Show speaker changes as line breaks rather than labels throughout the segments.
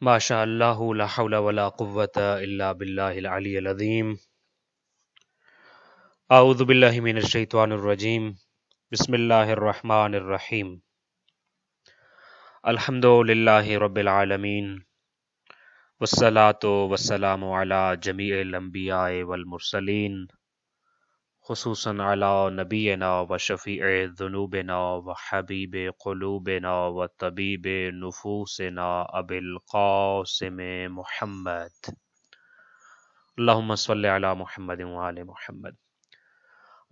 ماشاء اللہ لا حول ولا قوة الا باللہ العلی العظیم اعوذ باللہ من الشیطان الرجیم بسم اللہ الرحمن الرحیم الحمد للہ رب العالمین والصلاة والسلام علی جمیع الانبیاء والمرسلین خصوصاً علی نبینا و شفیع ذنوبنا و حبیب قلوبنا و طبیب نفوسنا ابی القاسم محمد اللہم صلی علی محمد وآل محمد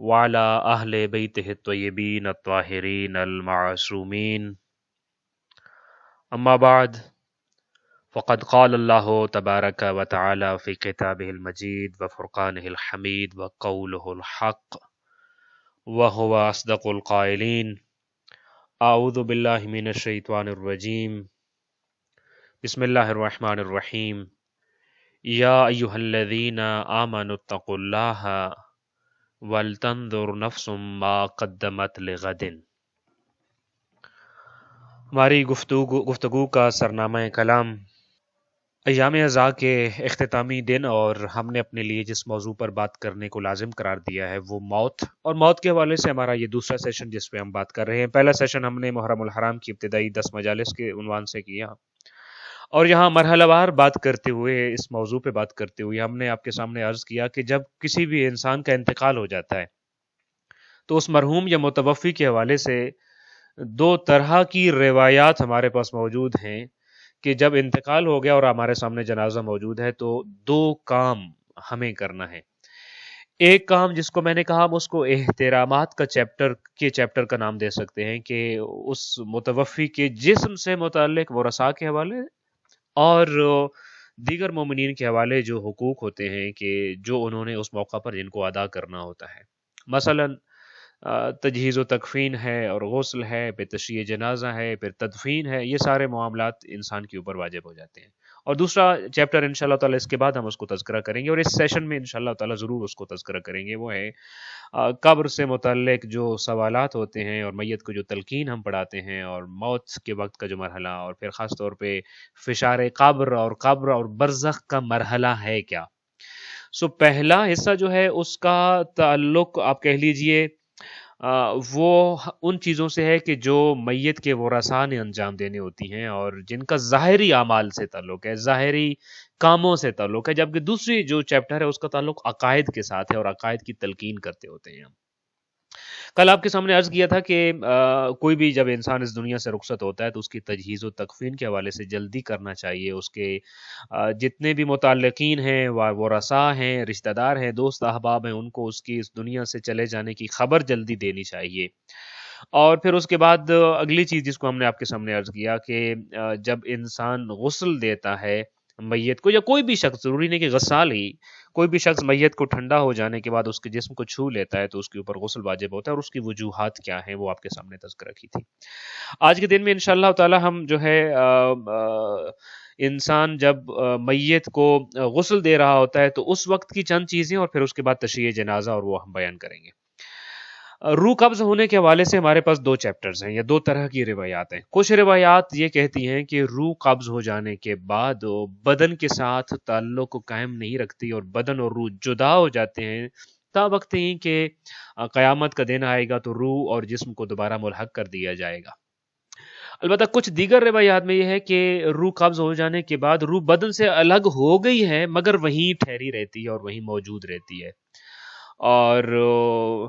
وعلی اہل بیتہ الطیبین الطاہرین المعصومین اما بعد فقد قال اللہ تبارک و تعالی فی کتابہ المجید و فرقانہ الحمید و قولہ الحق وہو اصدق القائلین اعوذ باللہ من الشیطان الرجیم بسم اللہ الرحمن الرحیم یا ایہا الذین آمنوا اتقوا اللہ وَلْتَنْظُرْ نَفْسٌ مَا قَدَّمَتْ لِغَدٍ۔ ہماری گفتگو کا سرنامہ کلام ایام عزا کے اختتامی دن، اور ہم نے اپنے لیے جس موضوع پر بات کرنے کو لازم قرار دیا ہے وہ موت، اور موت کے حوالے سے ہمارا یہ دوسرا سیشن جس پہ ہم بات کر رہے ہیں۔ پہلا سیشن ہم نے محرم الحرام کی ابتدائی 10 مجالس کے عنوان سے کیا، اور یہاں مرحلہ وار بات کرتے ہوئے، اس موضوع پہ بات کرتے ہوئے ہم نے آپ کے سامنے عرض کیا کہ جب کسی بھی انسان کا انتقال ہو جاتا ہے تو اس مرحوم یا متوفی کے حوالے سے دو طرح کی روایات ہمارے پاس موجود ہیں کہ جب انتقال ہو گیا اور ہمارے سامنے جنازہ موجود ہے تو دو کام ہمیں کرنا ہے۔ ایک کام جس کو میں نے کہا ہم اس کو احترامات کا چیپٹر کا نام دے سکتے ہیں، کہ اس متوفی کے جسم سے متعلق ورثاء کے حوالے اور دیگر مومنین کے حوالے جو حقوق ہوتے ہیں کہ جو انہوں نے اس موقع پر جن کو ادا کرنا ہوتا ہے، مثلاً تجہیز و تکفین ہے، اور غسل ہے، پھر تشییع جنازہ ہے، پھر تدفین ہے، یہ سارے معاملات انسان کے اوپر واجب ہو جاتے ہیں۔ اور دوسرا چیپٹر انشاءاللہ تعالی اس کے بعد ہم اس کو تذکرہ کریں گے، اور اس سیشن میں انشاءاللہ تعالی ضرور اس کو تذکرہ کریں گے، وہ ہے قبر سے متعلق جو سوالات ہوتے ہیں، اور میت کو جو تلقین ہم پڑھاتے ہیں، اور موت کے وقت کا جو مرحلہ، اور پھر خاص طور پہ فشار قبر اور برزخ کا مرحلہ ہے کیا۔ پہلا حصہ جو ہے اس کا تعلق آپ کہہ لیجئے وہ ان چیزوں سے ہے کہ جو میت کے ورثاء نے انجام دینے ہوتی ہیں، اور جن کا ظاہری اعمال سے تعلق ہے، ظاہری کاموں سے تعلق ہے، جبکہ دوسری جو چیپٹر ہے اس کا تعلق عقائد کے ساتھ ہے، اور عقائد کی تلقین کرتے ہوتے ہیں ہم۔ کل آپ کے سامنے عرض کیا تھا کہ کوئی بھی جب انسان اس دنیا سے رخصت ہوتا ہے تو اس کی تجہیز و تکفین کے حوالے سے جلدی کرنا چاہیے، اس کے جتنے بھی متعلقین ہیں، ورثاء ہیں، رشتہ دار ہیں، دوست احباب ہیں، ان کو اس کی اس دنیا سے چلے جانے کی خبر جلدی دینی چاہیے۔ اور پھر اس کے بعد اگلی چیز جس کو ہم نے آپ کے سامنے عرض کیا کہ جب انسان غسل دیتا ہے میت کو، یا کوئی بھی شخص، ضروری نہیں کہ غسال ہی، کوئی بھی شخص میت کو ٹھنڈا ہو جانے کے بعد اس کے جسم کو چھو لیتا ہے تو اس کے اوپر غسل واجب ہوتا ہے، اور اس کی وجوہات کیا ہیں وہ آپ کے سامنے تذکرہ کی تھی۔ آج کے دن میں انشاءاللہ تعالی ہم جو ہے انسان جب میت کو غسل دے رہا ہوتا ہے تو اس وقت کی چند چیزیں، اور پھر اس کے بعد تشییع جنازہ، اور وہ ہم بیان کریں گے۔ روح قبض ہونے کے حوالے سے ہمارے پاس دو چیپٹرز ہیں، یا دو طرح کی روایات ہیں۔ کچھ روایات یہ کہتی ہیں کہ روح قبض ہو جانے کے بعد بدن کے ساتھ تعلق کو قائم نہیں رکھتی، اور بدن اور روح جدا ہو جاتے ہیں تا وقت ہی کہ قیامت کا دن آئے گا تو روح اور جسم کو دوبارہ ملحق کر دیا جائے گا۔ البتہ کچھ دیگر روایات میں یہ ہے کہ روح قبض ہو جانے کے بعد روح بدن سے الگ ہو گئی ہے، مگر وہیں ٹھہری رہتی ہے اور وہیں موجود رہتی ہے۔ اور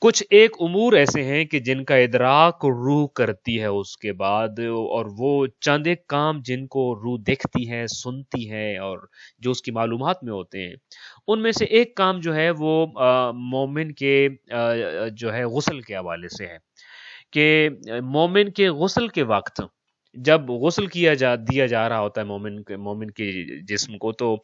کچھ ایک امور ایسے ہیں کہ جن کا ادراک روح کرتی ہے اس کے بعد، اور وہ چند ایک کام جن کو روح دیکھتی ہے، سنتی ہے، اور جو اس کی معلومات میں ہوتے ہیں، ان میں سے ایک کام جو ہے وہ مومن کے جو ہے غسل کے حوالے سے ہے، کہ مومن کے غسل کے وقت جب غسل دیا جا رہا ہوتا ہے مومن کے جسم کو، تو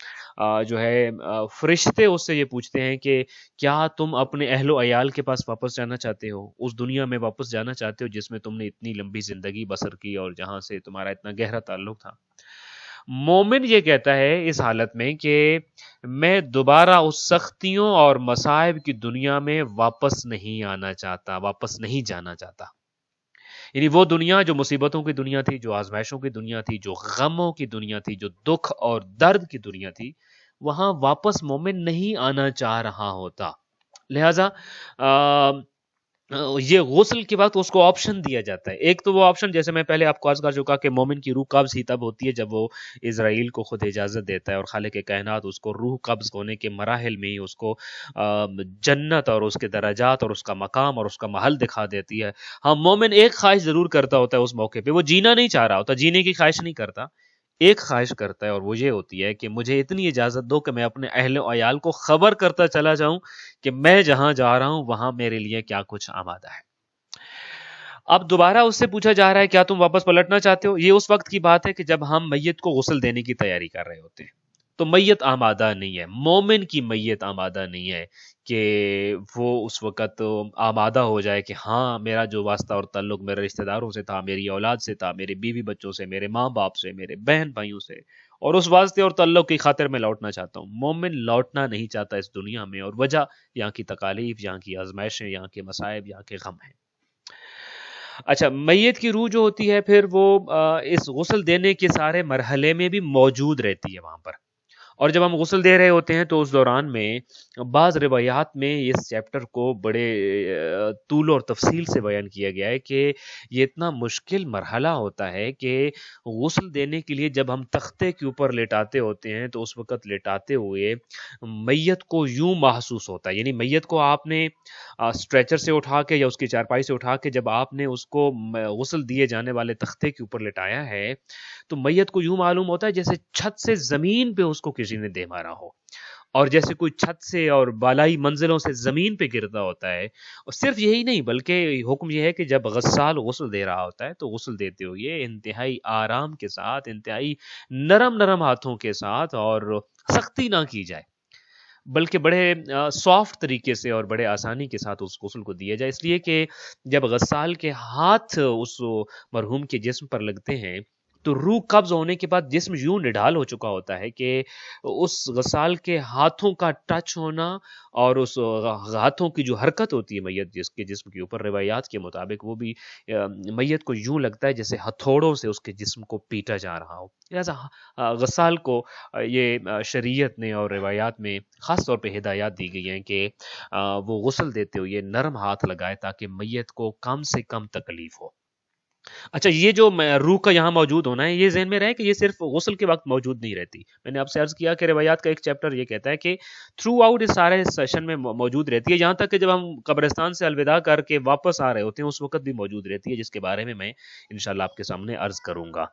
جو ہے فرشتے اس سے یہ پوچھتے ہیں کہ کیا تم اپنے اہل و عیال کے پاس واپس جانا چاہتے ہو، اس دنیا میں واپس جانا چاہتے ہو جس میں تم نے اتنی لمبی زندگی بسر کی اور جہاں سے تمہارا اتنا گہرا تعلق تھا۔ مومن یہ کہتا ہے اس حالت میں کہ میں دوبارہ اس سختیوں اور مصائب کی دنیا میں واپس نہیں آنا چاہتا، واپس نہیں جانا چاہتا۔ یعنی وہ دنیا جو مصیبتوں کی دنیا تھی، جو آزمائشوں کی دنیا تھی، جو غموں کی دنیا تھی، جو دکھ اور درد کی دنیا تھی، وہاں واپس مومن نہیں آنا چاہ رہا ہوتا. لہذا یہ غسل کے وقت اس کو آپشن دیا جاتا ہے. ایک تو وہ آپشن جیسے میں پہلے آپ کو عرض کر چکا کہ مومن کی روح قبض ہی تب ہوتی ہے جب وہ اسرائیل کو خود اجازت دیتا ہے اور خالق کائنات اس کو روح قبض ہونے کے مراحل میں ہی اس کو جنت اور اس کے درجات اور اس کا مقام اور اس کا محل دکھا دیتی ہے. ہاں، مومن ایک خواہش ضرور کرتا ہوتا ہے اس موقع پہ، وہ جینا نہیں چاہ رہا ہوتا، جینے کی خواہش نہیں کرتا، ایک خواہش کرتا ہے اور وہ یہ ہوتی ہے کہ مجھے اتنی اجازت دو کہ میں اپنے اہل و عیال کو خبر کرتا چلا جاؤں کہ میں جہاں جا رہا ہوں وہاں میرے لیے کیا کچھ آمادہ ہے. اب دوبارہ اس سے پوچھا جا رہا ہے کیا تم واپس پلٹنا چاہتے ہو؟ یہ اس وقت کی بات ہے کہ جب ہم میت کو غسل دینے کی تیاری کر رہے ہوتے ہیں تو میت آمادہ نہیں ہے، مومن کی میت آمادہ نہیں ہے کہ وہ اس وقت آمادہ ہو جائے کہ ہاں میرا جو واسطہ اور تعلق میرے رشتہ داروں سے تھا، میری اولاد سے تھا، میرے بیوی بچوں سے، میرے ماں باپ سے، میرے بہن بھائیوں سے، اور اس واسطے اور تعلق کی خاطر میں لوٹنا چاہتا ہوں. مومن لوٹنا نہیں چاہتا اس دنیا میں، اور وجہ یہاں کی تکالیف، یہاں کی آزمائشیں، یہاں کے مصائب، یہاں کے غم ہیں. اچھا، میت کی روح جو ہوتی ہے پھر وہ اس غسل دینے کے سارے مرحلے میں بھی موجود رہتی ہے وہاں پر. اور جب ہم غسل دے رہے ہوتے ہیں تو اس دوران میں بعض روایات میں اس چیپٹر کو بڑے طول اور تفصیل سے بیان کیا گیا ہے کہ یہ اتنا مشکل مرحلہ ہوتا ہے کہ غسل دینے کے لیے جب ہم تختے کے اوپر لیٹاتے ہوتے ہیں تو اس وقت لیٹاتے ہوئے میت کو یوں محسوس ہوتا ہے، یعنی میت کو آپ نے اسٹریچر سے اٹھا کے یا اس کی چارپائی سے اٹھا کے جب آپ نے اس کو غسل دیے جانے والے تختے کے اوپر لٹایا ہے تو میت کو یوں معلوم ہوتا ہے جیسے چھت سے زمین پہ اس کو کسی نے دے مارا ہو، اور جیسے کوئی چھت سے اور بالائی منزلوں سے زمین پہ گرتا ہوتا ہے. اور صرف یہی نہیں بلکہ حکم یہ ہے کہ جب غسال غسل دے رہا ہوتا ہے تو غسل دیتے ہوئے انتہائی آرام کے ساتھ، انتہائی نرم نرم ہاتھوں کے ساتھ، اور سختی نہ کی جائے بلکہ بڑے سافٹ طریقے سے اور بڑے آسانی کے ساتھ اس غسل کو دیا جائے. اس لیے کہ جب غسال کے ہاتھ اس مرحوم کے جسم پر لگتے ہیں تو روح قبض ہونے کے بعد جسم یوں نڈھال ہو چکا ہوتا ہے کہ اس غسال کے ہاتھوں کا ٹچ ہونا اور اس ہاتھوں کی جو حرکت ہوتی ہے میت جس کے جسم کے اوپر، روایات کے مطابق وہ بھی میت کو یوں لگتا ہے جیسے ہتھوڑوں سے اس کے جسم کو پیٹا جا رہا ہو. لہٰذا غسال کو یہ شریعت نے اور روایات میں خاص طور پہ ہدایات دی گئی ہیں کہ وہ غسل دیتے ہوئے نرم ہاتھ لگائے تاکہ میت کو کم سے کم تکلیف ہو. اچھا، یہ جو روح کا یہاں موجود ہونا ہے یہ ذہن میں رہے کہ یہ صرف غسل کے وقت موجود نہیں رہتی. میں نے آپ سے عرض کیا کہ روایات کا ایک چیپٹر یہ کہتا ہے کہ تھرو آؤٹ اس سارے سیشن میں موجود رہتی ہے، یہاں تک کہ جب ہم قبرستان سے الوداع کر کے واپس آ رہے ہوتے ہیں اس وقت بھی موجود رہتی ہے، جس کے بارے میں انشاءاللہ آپ کے سامنے عرض کروں گا.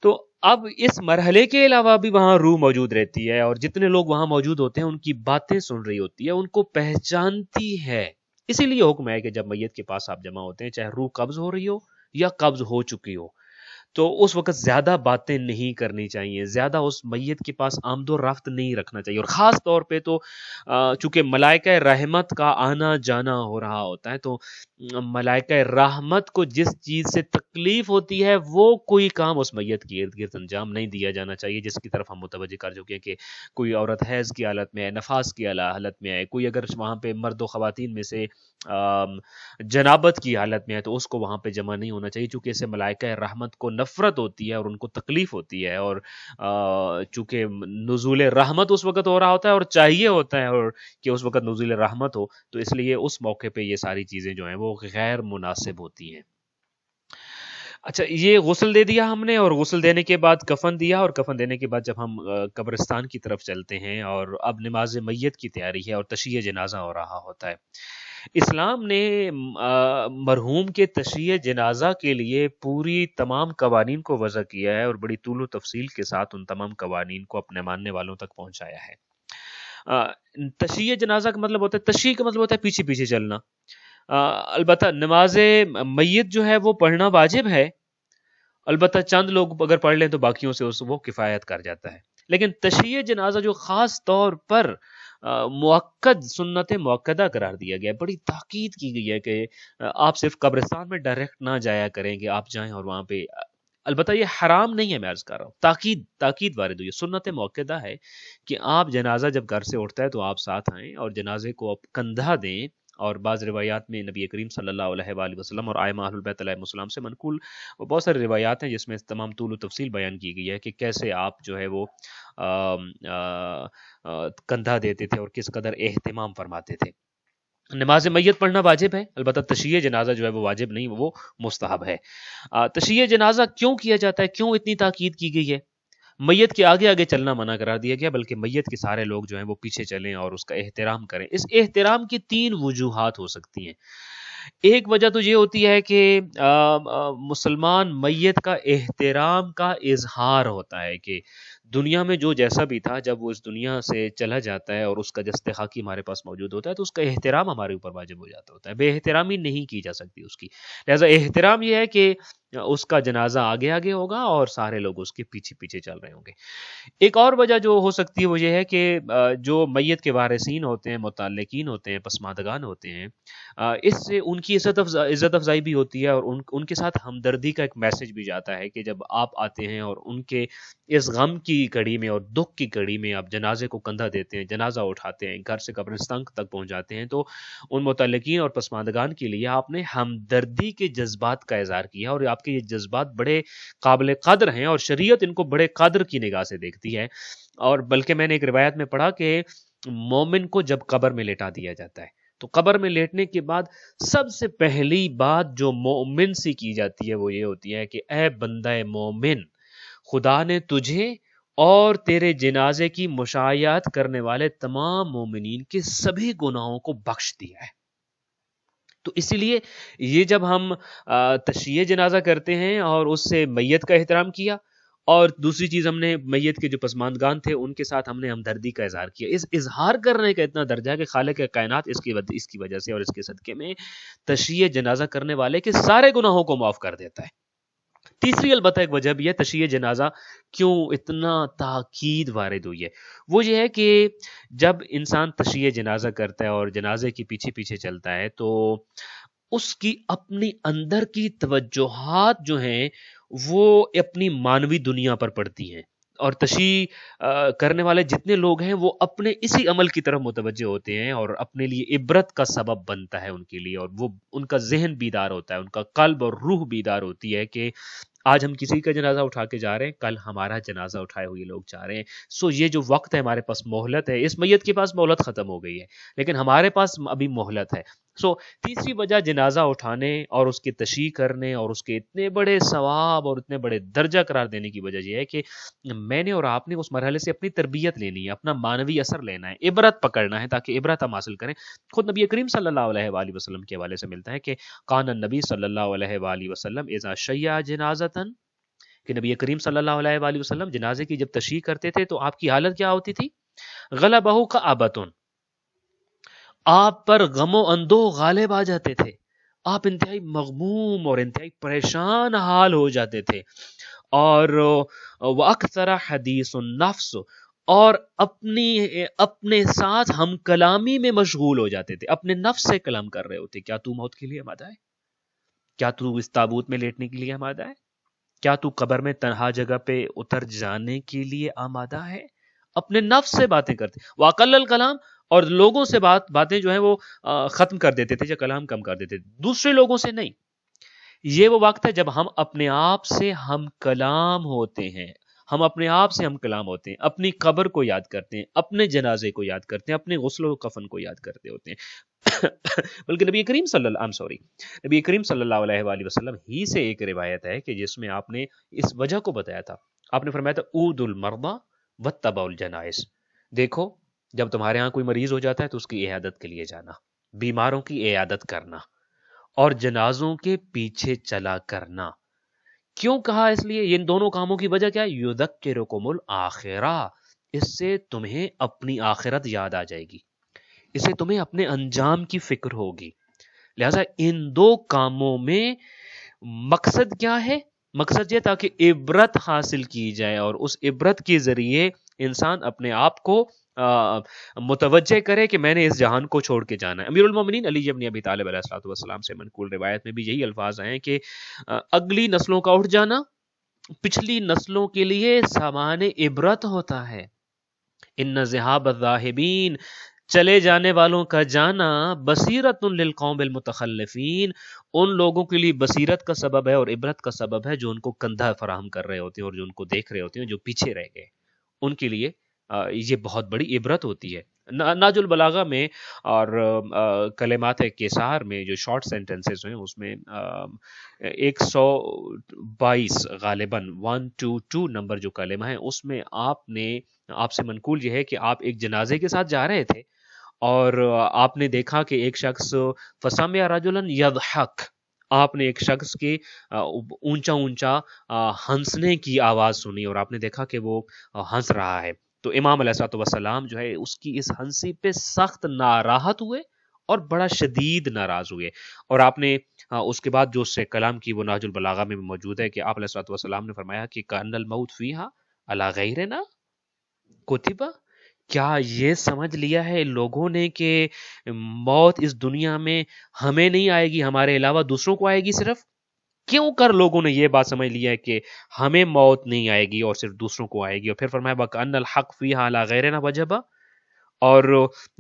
تو اب اس مرحلے کے علاوہ بھی وہاں روح موجود رہتی ہے، اور جتنے لوگ وہاں موجود ہوتے ہیں ان کی باتیں سن رہی ہوتی ہے، ان کو پہچانتی ہے. اسی لیے حکم ہے کہ جب میت کے پاس آپ جمع ہوتے ہیں چاہے روح قبض ہو رہی ہو یا قبض ہو چکی ہو تو اس وقت زیادہ باتیں نہیں کرنی چاہیے، زیادہ اس میت کے پاس آمد و رفت نہیں رکھنا چاہیے. اور خاص طور پہ تو چونکہ ملائکہ رحمت کا آنا جانا ہو رہا ہوتا ہے تو ملائکہ رحمت کو جس چیز سے تکلیف ہوتی ہے وہ کوئی کام اس میت کے ارد گرد انجام نہیں دیا جانا چاہیے، جس کی طرف ہم متوجہ کر چکے ہیں کہ کوئی عورت حیض کی حالت میں ہے، نفاس کی حالت میں ہے، کوئی اگر وہاں پہ مرد و خواتین میں سے جنابت کی حالت میں ہے تو اس کو وہاں پہ جمع نہیں ہونا چاہیے، چونکہ اسے ملائکہ رحمت کو نفرت ہوتی ہے اور ان کو تکلیف ہوتی ہے. اور چونکہ نزول رحمت اس وقت ہو رہا ہوتا ہے اور چاہیے ہوتا ہے اور کہ اس وقت نزول رحمت ہو، تو اس لیے اس موقع پہ یہ ساری چیزیں جو ہیں وہ غیر مناسب ہوتی ہیں. اچھا، یہ غسل دے دیا ہم نے، اور غسل دینے کے بعد کفن دیا، اور کفن دینے کے بعد جب ہم قبرستان کی طرف چلتے ہیں اور اب نماز میت کی تیاری ہے اور تشییع جنازہ ہو رہا ہوتا ہے. اسلام نے مرحوم کے تشییع جنازہ کے لیے پوری تمام قوانین کو وضع کیا ہے اور بڑی طول و تفصیل کے ساتھ ان تمام قوانین کو اپنے ماننے والوں تک پہنچایا ہے. تشییع جنازہ کا مطلب ہوتا ہے، تشییع کا مطلب ہوتا ہے پیچھے پیچھے چلنا. البتہ نماز میت جو ہے وہ پڑھنا واجب ہے، البتہ چند لوگ اگر پڑھ لیں تو باقیوں سے وہ کفایت کر جاتا ہے. لیکن تشییع جنازہ جو خاص طور پر موقد سنت موقدہ قرار دیا گیا ہے، بڑی تاکید کی گئی ہے کہ آپ صرف قبرستان میں ڈائریکٹ نہ جایا کریں کہ آپ جائیں اور وہاں پہ، البتہ یہ حرام نہیں ہے، میں عرض کر رہا ہوں، تاکید وارد ہوئی ہے. سنت موقدہ ہے کہ آپ جنازہ جب گھر سے اٹھتا ہے تو آپ ساتھ آئیں اور جنازے کو آپ کندھا دیں اور بعض روایات میں نبی کریم صلی اللہ علیہ وآلہ وسلم اور ائمہ اہل البیت علیہم السلام سے منقول بہت ساری روایات ہیں جس میں تمام طول و تفصیل بیان کی گئی ہے کہ کیسے آپ جو ہے وہ کندھا دیتے تھے اور کس قدر اہتمام فرماتے تھے۔ نماز میت پڑھنا واجب ہے، البتہ تشییع جنازہ جو ہے وہ واجب نہیں، وہ مستحب ہے۔ تشییع جنازہ کیوں کیا جاتا ہے، کیوں اتنی تاکید کی گئی ہے؟ میت کے آگے آگے چلنا منع کرا دیا گیا، بلکہ میت کے سارے لوگ جو ہیں وہ پیچھے چلیں اور اس کا احترام کریں۔ اس احترام کی 3 وجوہات ہو سکتی ہیں۔ ایک وجہ تو یہ ہوتی ہے کہ مسلمان میت کا احترام کا اظہار ہوتا ہے کہ دنیا میں جو جیسا بھی تھا، جب وہ اس دنیا سے چلا جاتا ہے اور اس کا جسد خاکی ہمارے پاس موجود ہوتا ہے تو اس کا احترام ہمارے اوپر واجب ہو جاتا ہوتا ہے، بے احترامی نہیں کی جا سکتی اس کی۔ لہذا احترام یہ ہے کہ اس کا جنازہ آگے آگے ہوگا اور سارے لوگ اس کے پیچھے پیچھے چل رہے ہوں گے۔ ایک اور وجہ جو ہو سکتی ہے وہ یہ ہے کہ جو میت کے وارثین ہوتے ہیں، متعلقین ہوتے ہیں، پسماندگان ہوتے ہیں، اس سے ان کی عزت افزائی بھی ہوتی ہے اور ان کے ساتھ ہمدردی کا ایک میسج بھی جاتا ہے کہ جب آپ آتے ہیں اور ان کے اس غم کی کڑی میں اور دکھ کی کڑی میں آپ جنازے کو کندھا دیتے ہیں، جنازہ اٹھاتے ہیں، گھر سے قبرستان تک پہنچاتے ہیں، تو ان متعلقین اور پسماندگان کے لیے آپ نے ہمدردی کے جذبات کا اظہار کیا اور آپ کے یہ جذبات بڑے قابل قدر ہیں اور شریعت ان کو بڑے قدر کی نگاہ سے دیکھتی ہے۔ اور بلکہ میں نے ایک روایت میں پڑھا کہ مومن کو جب قبر میں لٹا دیا جاتا ہے تو قبر میں لیٹنے کے بعد سب سے پہلی بات جو مومن سے کی جاتی ہے وہ یہ ہوتی ہے کہ اے بندہ مومن، خدا نے تجھے اور تیرے جنازے کی مشایعت کرنے والے تمام مومنین کے سبھی گناہوں کو بخش دیا ہے۔ تو اسی لیے یہ جب ہم تشییع جنازہ کرتے ہیں اور اس سے میت کا احترام کیا، اور دوسری چیز ہم نے میت کے جو پسماندگان تھے ان کے ساتھ ہم نے ہمدردی کا اظہار کیا، اس اظہار کرنے کا اتنا درجہ ہے کہ خالق کائنات اس کی وجہ سے اور اس کے صدقے میں تشییع جنازہ کرنے والے کے سارے گناہوں کو معاف کر دیتا ہے۔ تیسری البتہ ایک وجہ بھی ہے تشییع جنازہ کیوں اتنا تاکید وارد ہوئی ہے، وہ یہ ہے کہ جب انسان تشییع جنازہ کرتا ہے اور جنازے کے پیچھے پیچھے چلتا ہے تو اس کی اپنی اندر کی توجہات جو ہیں وہ اپنی مانوی دنیا پر پڑتی ہیں، اور تشییع کرنے والے جتنے لوگ ہیں وہ اپنے اسی عمل کی طرف متوجہ ہوتے ہیں اور اپنے لیے عبرت کا سبب بنتا ہے ان کے لیے، اور وہ ان کا ذہن بیدار ہوتا ہے، ان کا قلب اور روح بیدار ہوتی ہے کہ آج ہم کسی کا جنازہ اٹھا کے جا رہے ہیں، کل ہمارا جنازہ اٹھائے ہوئے لوگ جا رہے ہیں۔ سو یہ جو وقت ہے ہمارے پاس مہلت ہے، اس میت کے پاس مہلت ختم ہو گئی ہے لیکن ہمارے پاس ابھی مہلت ہے۔ سو تیسری وجہ جنازہ اٹھانے اور اس کی تشییع کرنے اور اس کے اتنے بڑے ثواب اور اتنے بڑے درجہ قرار دینے کی وجہ یہ ہے کہ میں نے اور آپ نے اس مرحلے سے اپنی تربیت لینی ہے، اپنا مانوی اثر لینا ہے، عبرت پکڑنا ہے تاکہ عبرت ہم حاصل کریں۔ خود نبی کریم صلی اللہ علیہ وآلہ وسلم کے حوالے سے ملتا ہے کہ کان النبی صلی اللہ علیہ وآلہ وسلم اذا شیع جنازتن، کہ نبی کریم صلی اللہ علیہ وآلہ وسلم جنازے کی جب تشییع کرتے تھے تو آپ کی حالت کیا ہوتی تھی؟ غلبہ کآبۃ، آپ پر غم و اندوہ غالب آ جاتے تھے، آپ انتہائی مغموم اور انتہائی پریشان حال ہو جاتے تھے، اور وَأَكْثَرَ حَدِيثُ النَّفْسِ، اور اپنے ساتھ ہم کلامی میں مشغول ہو جاتے تھے، اپنے نفس سے کلام کر رہے ہوتے۔ کیا تو موت کے لیے آمادہ ہے؟ کیا تو اس تابوت میں لیٹنے کے لیے آمادہ ہے؟ کیا تو قبر میں تنہا جگہ پہ اتر جانے کے لیے آمادہ ہے؟ اپنے نفس سے باتیں کرتے، وَأَقَلَّ الْكَلَامِ، اور لوگوں سے باتیں جو ہیں وہ ختم کر دیتے تھے یا کلام کم کر دیتے تھے، دوسرے لوگوں سے نہیں۔ یہ وہ وقت ہے جب ہم اپنے آپ سے ہم کلام ہوتے ہیں، ہم اپنے آپ سے ہم کلام ہوتے ہیں، اپنی قبر کو یاد کرتے ہیں، اپنے جنازے کو یاد کرتے ہیں، اپنے غسل و کفن کو یاد کرتے ہوتے ہیں۔ بلکہ نبی کریم صلی اللہ علیہ وآلہ وسلم ہی سے ایک روایت ہے کہ جس میں آپ نے اس وجہ کو بتایا تھا، آپ نے فرمایا تھا عود المرضى واتبعوا الجنائز، دیکھو جب تمہارے ہاں کوئی مریض ہو جاتا ہے تو اس کی عیادت کے لیے جانا، بیماروں کی عیادت کرنا اور جنازوں کے پیچھے چلا کرنا۔ کیوں کہا؟ اس لیے ان دونوں کاموں کی وجہ کیا ہے؟ یذکرکم الآخرہ، اس سے تمہیں اپنی آخرت یاد آ جائے گی، اس سے تمہیں اپنے انجام کی فکر ہوگی۔ لہذا ان دو کاموں میں مقصد کیا ہے؟ مقصد یہ تاکہ عبرت حاصل کی جائے اور اس عبرت کے ذریعے انسان اپنے آپ کو متوجہ کرے کہ میں نے اس جہان کو چھوڑ کے جانا ہے۔ امیر المومنین علی ابن ابی طالب علیہ الصلوۃ والسلام سے منقول روایت میں بھی یہی الفاظ ہیں کہ اگلی نسلوں کا اٹھ جانا پچھلی نسلوں کے لیے سامان عبرت ہوتا ہے۔ ان ذہاب الذاہبین، چلے جانے والوں کا جانا بصیرت للقوم المتخلفین، ان لوگوں کے لیے بصیرت کا سبب ہے اور عبرت کا سبب ہے جو ان کو کندھا فراہم کر رہے ہوتے ہیں اور جو ان کو دیکھ رہے ہوتے ہیں جو پیچھے رہ گئے، ان کے لیے یہ بہت بڑی عبرت ہوتی ہے۔ ناج البلاغہ میں اور کلمات کیسار میں جو شارٹ سینٹنسز ہیں اس میں 122 غالباً 122 نمبر جو کلمہ ہے اس میں آپ سے منقول یہ ہے کہ آپ ایک جنازے کے ساتھ جا رہے تھے اور آپ نے دیکھا کہ ایک شخص فسمع رجلا یضحک، آپ نے ایک شخص کے اونچا اونچا ہنسنے کی آواز سنی اور آپ نے دیکھا کہ وہ ہنس رہا ہے، تو امام علیہ السلام جو ہے اس کی اس ہنسی پہ سخت ناراحت ہوئے اور بڑا شدید ناراض ہوئے، اور آپ نے اس کے بعد جو اس سے کلام کی وہ نہج البلاغہ میں موجود ہے کہ آپ علیہ السلام نے فرمایا کہ کأن الموت فیہا علی غیرنا کتبہ، کیا یہ سمجھ لیا ہے لوگوں نے کہ موت اس دنیا میں ہمیں نہیں آئے گی، ہمارے علاوہ دوسروں کو آئے گی صرف؟ کیوں کر لوگوں نے یہ بات سمجھ لیا ہے کہ ہمیں موت نہیں آئے گی اور صرف دوسروں کو آئے گی؟ اور پھر فرمایا وَكَأَنَّ الْحَقَّ فِيهَا عَلَى غَيْرِنَا وَجَبَ، اور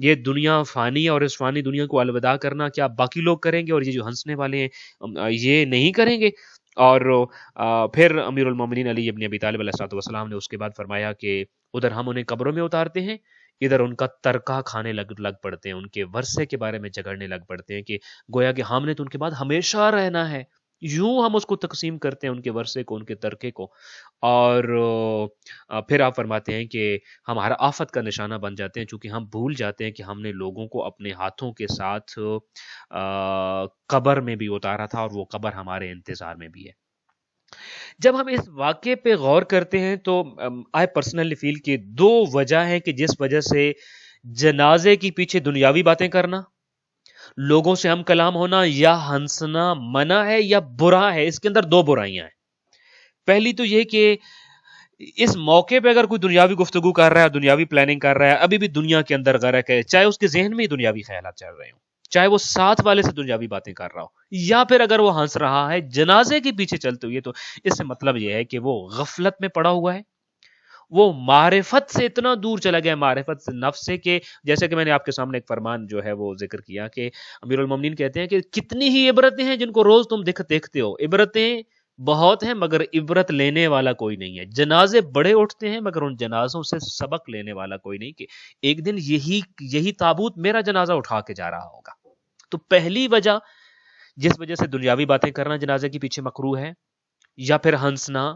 یہ دنیا فانی ہے اور اس فانی دنیا کو الوداع کرنا کیا باقی لوگ کریں گے اور یہ جو ہنسنے والے ہیں یہ نہیں کریں گے؟ اور پھر امیر المومنین علی ابن ابی طالب علیہ السلام نے اس کے بعد فرمایا کہ ادھر ہم انہیں قبروں میں اتارتے ہیں، ادھر ان کا ترکہ کھانے لگ پڑتے ہیں، ان کے ورثے کے بارے میں جھگڑنے لگ پڑتے ہیں کہ گویا کہ ہم نے تو ان کے بعد ہمیشہ رہنا ہے، یوں ہم اس کو تقسیم کرتے ہیں ان کے ورثے کو، ان کے ترکے کو، اور پھر آپ فرماتے ہیں کہ ہمارا آفت کا نشانہ بن جاتے ہیں چونکہ ہم بھول جاتے ہیں کہ ہم نے لوگوں کو اپنے ہاتھوں کے ساتھ قبر میں بھی اتارا تھا اور وہ قبر ہمارے انتظار میں بھی ہے۔ جب ہم اس واقعے پہ غور کرتے ہیں تو آئی پرسنلی فیل کہ دو وجہ ہیں کہ جس وجہ سے جنازے کی پیچھے دنیاوی باتیں کرنا، لوگوں سے ہم کلام ہونا یا ہنسنا منع ہے یا برا ہے، اس کے اندر دو برائیاں ہیں۔ پہلی تو یہ کہ اس موقع پہ اگر کوئی دنیاوی گفتگو کر رہا ہے، دنیاوی پلاننگ کر رہا ہے، ابھی بھی دنیا کے اندر غرق ہے، چاہے اس کے ذہن میں ہی دنیاوی خیالات چل رہے ہوں، چاہے وہ ساتھ والے سے دنیاوی باتیں کر رہا ہو، یا پھر اگر وہ ہنس رہا ہے جنازے کے پیچھے چلتے ہوئے، تو اس سے مطلب یہ ہے کہ وہ غفلت میں پڑا ہوا ہے، وہ معرفت سے اتنا دور چلا گیا، معرفت سے، نفس سے، کہ جیسے کہ میں نے آپ کے سامنے ایک فرمان جو ہے وہ ذکر کیا کہ امیر المومنین کہتے ہیں کہ کتنی ہی عبرتیں ہیں جن کو روز تم دیکھتے ہو، عبرتیں بہت ہیں مگر عبرت لینے والا کوئی نہیں ہے، جنازے بڑے اٹھتے ہیں مگر ان جنازوں سے سبق لینے والا کوئی نہیں کہ ایک دن یہی تابوت میرا جنازہ اٹھا کے جا رہا ہوگا۔ تو پہلی وجہ جس وجہ سے دنیاوی باتیں کرنا جنازے کے پیچھے مکروہ ہے، یا پھر ہنسنا،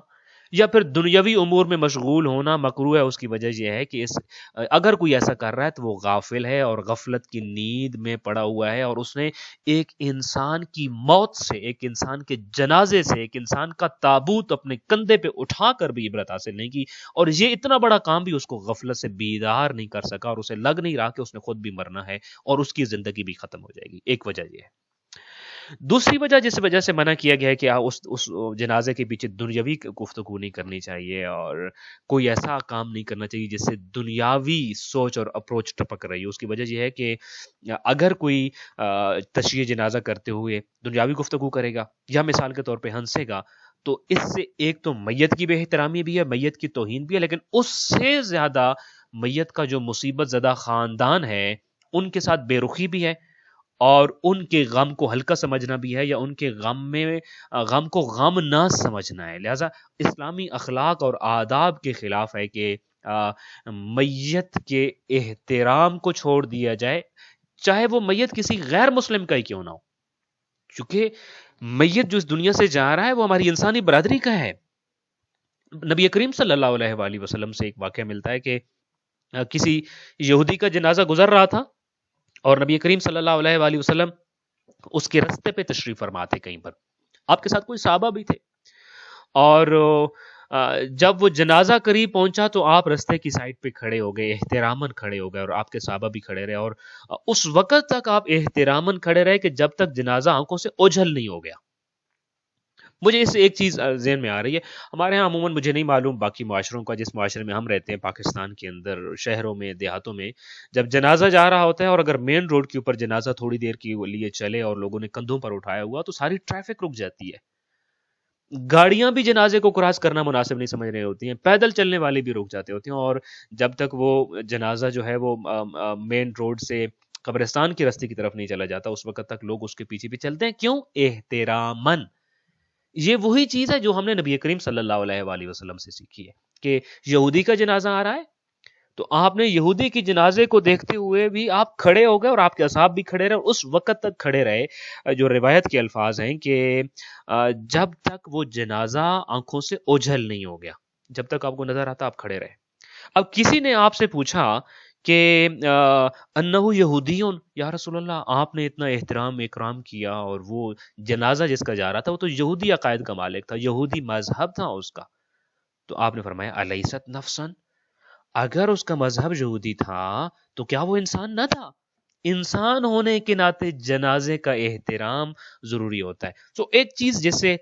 یا پھر دنیاوی امور میں مشغول ہونا مکروہ ہے، اس کی وجہ یہ ہے کہ اگر کوئی ایسا کر رہا ہے تو وہ غافل ہے اور غفلت کی نیند میں پڑا ہوا ہے، اور اس نے ایک انسان کی موت سے، ایک انسان کے جنازے سے، ایک انسان کا تابوت اپنے کندھے پہ اٹھا کر بھی عبرت حاصل نہیں کی، اور یہ اتنا بڑا کام بھی اس کو غفلت سے بیدار نہیں کر سکا، اور اسے لگ نہیں رہا کہ اس نے خود بھی مرنا ہے اور اس کی زندگی بھی ختم ہو جائے گی۔ ایک وجہ یہ ہے۔ دوسری وجہ جس وجہ سے منع کیا گیا ہے کہ اس جنازے کے پیچھے دنیاوی گفتگو نہیں کرنی چاہیے اور کوئی ایسا کام نہیں کرنا چاہیے جس سے دنیاوی سوچ اور اپروچ ٹپک رہی ہے، اس کی وجہ یہ ہے کہ اگر کوئی تشییع جنازہ کرتے ہوئے دنیاوی گفتگو کرے گا یا مثال کے طور پہ ہنسے گا، تو اس سے ایک تو میت کی بے احترامی بھی ہے، میت کی توہین بھی ہے، لیکن اس سے زیادہ میت کا جو مصیبت زدہ خاندان ہے ان کے ساتھ بے رخی بھی ہے، اور ان کے غم کو ہلکا سمجھنا بھی ہے، یا ان کے غم کو غم نہ سمجھنا ہے۔ لہذا اسلامی اخلاق اور آداب کے خلاف ہے کہ میت کے احترام کو چھوڑ دیا جائے، چاہے وہ میت کسی غیر مسلم کا ہی کیوں نہ ہو، کیونکہ میت جو اس دنیا سے جا رہا ہے وہ ہماری انسانی برادری کا ہے۔ نبی کریم صلی اللہ علیہ وآلہ وسلم سے ایک واقعہ ملتا ہے کہ کسی یہودی کا جنازہ گزر رہا تھا اور نبی کریم صلی اللہ علیہ وآلہ وسلم اس کے رستے پہ تشریف فرما تھے، کہیں پر آپ کے ساتھ کوئی صحابہ بھی تھے، اور جب وہ جنازہ قریب پہنچا تو آپ رستے کی سائڈ پہ کھڑے ہو گئے، احتراماً کھڑے ہو گئے، اور آپ کے صحابہ بھی کھڑے رہے، اور اس وقت تک آپ احتراماً کھڑے رہے کہ جب تک جنازہ آنکھوں سے اوجھل نہیں ہو گیا۔ مجھے اس سے ایک چیز ذہن میں آ رہی ہے، ہمارے ہاں عموماً، مجھے نہیں معلوم باقی معاشروں کا، جس معاشرے میں ہم رہتے ہیں پاکستان کے اندر، شہروں میں، دیہاتوں میں، جب جنازہ جا رہا ہوتا ہے اور اگر مین روڈ کے اوپر جنازہ تھوڑی دیر کے لیے چلے اور لوگوں نے کندھوں پر اٹھایا ہوا تو ساری ٹریفک رک جاتی ہے، گاڑیاں بھی جنازے کو کراس کرنا مناسب نہیں سمجھ رہی ہوتی ہیں، پیدل چلنے والے بھی رک جاتے ہوتے ہیں، اور جب تک وہ جنازہ جو ہے وہ مین روڈ سے قبرستان کے راستے کی طرف نہیں چلا جاتا اس وقت تک لوگ اس کے پیچھے بھی چلتے ہیں. کیوں؟ احترامن. یہ وہی چیز ہے جو ہم نے نبی کریم صلی اللہ علیہ وآلہ وسلم سے سیکھی ہے کہ یہودی کا جنازہ آ رہا ہے تو آپ نے یہودی کی جنازے کو دیکھتے ہوئے بھی آپ کھڑے ہو گئے اور آپ کے اصحاب بھی کھڑے رہے اور اس وقت تک کھڑے رہے. جو روایت کے الفاظ ہیں کہ جب تک وہ جنازہ آنکھوں سے اوجھل نہیں ہو گیا، جب تک آپ کو نظر آتا آپ کھڑے رہے. اب کسی نے آپ سے پوچھا کہ انہو یہودیون، یا رسول اللہ آپ نے اتنا احترام اکرام کیا اور وہ جنازہ جس کا جا رہا تھا وہ تو یہودی عقائد کا مالک تھا، یہودی مذہب تھا اس کا. تو آپ نے فرمایا الیست نفسن، اگر اس کا مذہب یہودی تھا تو کیا وہ انسان نہ تھا؟ انسان ہونے کے ناطے جنازے کا احترام ضروری ہوتا ہے. تو ایک چیز جس سے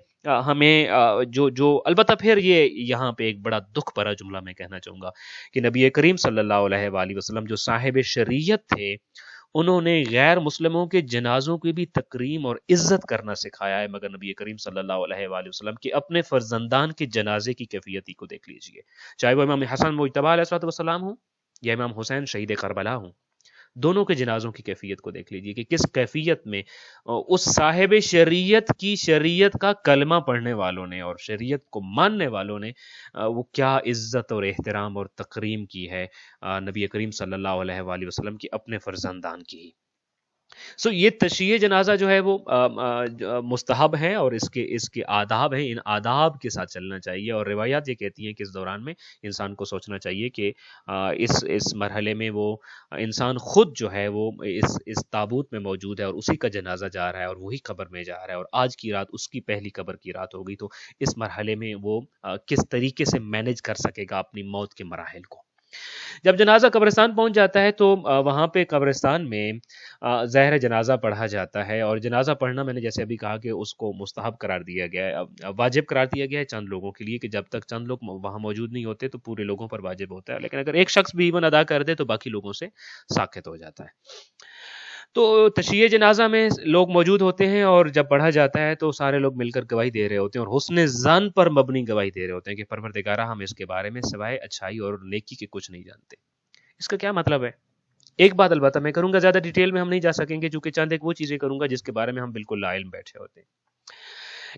ہمیں جو البتہ پھر یہ یہاں پہ ایک بڑا دکھ بھرا جملہ میں کہنا چاہوں گا کہ نبی کریم صلی اللہ علیہ وآلہ وسلم جو صاحب شریعت تھے انہوں نے غیر مسلموں کے جنازوں کی بھی تکریم اور عزت کرنا سکھایا ہے، مگر نبی کریم صلی اللہ علیہ وآلہ وسلم کے اپنے فرزندان کے جنازے کی کیفیت کو دیکھ لیجئے، چاہے وہ امام حسن مجتبی علیہ الصلوۃ والسلام ہوں یا امام حسین شہید کربلا ہوں. دونوں کے جنازوں کی کیفیت کو دیکھ لیجئے کہ کس کیفیت میں اس صاحب شریعت کی شریعت کا کلمہ پڑھنے والوں نے اور شریعت کو ماننے والوں نے وہ کیا عزت اور احترام اور تکریم کی ہے نبی کریم صلی اللہ علیہ وآلہ وسلم کی اپنے فرزندان کی. سو یہ تشییع جنازہ جو ہے وہ مستحب ہے اور اس کے آداب ہیں، ان آداب کے ساتھ چلنا چاہیے. اور روایات یہ کہتی ہیں کہ اس دوران میں انسان کو سوچنا چاہیے کہ اس مرحلے میں وہ انسان خود جو ہے وہ اس تابوت میں موجود ہے اور اسی کا جنازہ جا رہا ہے اور وہی قبر میں جا رہا ہے اور آج کی رات اس کی پہلی قبر کی رات ہوگی. تو اس مرحلے میں وہ کس طریقے سے مینج کر سکے گا اپنی موت کے مراحل کو. جب جنازہ قبرستان پہنچ جاتا ہے تو وہاں پہ قبرستان میں ظاہر جنازہ پڑھا جاتا ہے، اور جنازہ پڑھنا میں نے جیسے ابھی کہا کہ اس کو مستحب قرار دیا گیا ہے، واجب قرار دیا گیا ہے چند لوگوں کے لیے کہ جب تک چند لوگ وہاں موجود نہیں ہوتے تو پورے لوگوں پر واجب ہوتا ہے، لیکن اگر ایک شخص بھی ایون ادا کر دے تو باقی لوگوں سے ساقط ہو جاتا ہے. تو تشییع جنازہ میں لوگ موجود ہوتے ہیں اور جب پڑھا جاتا ہے تو سارے لوگ مل کر گواہی دے رہے ہوتے ہیں اور حسن ظن پر مبنی گواہی دے رہے ہوتے ہیں کہ پروردگارہ ہم اس کے بارے میں سوائے اچھائی اور نیکی کے کچھ نہیں جانتے. اس کا کیا مطلب ہے؟ ایک بات البتہ میں کروں گا، زیادہ ڈیٹیل میں ہم نہیں جا سکیں گے چونکہ چند ایک وہ چیزیں کروں گا جس کے بارے میں ہم بالکل لا علم بیٹھے ہوتے ہیں.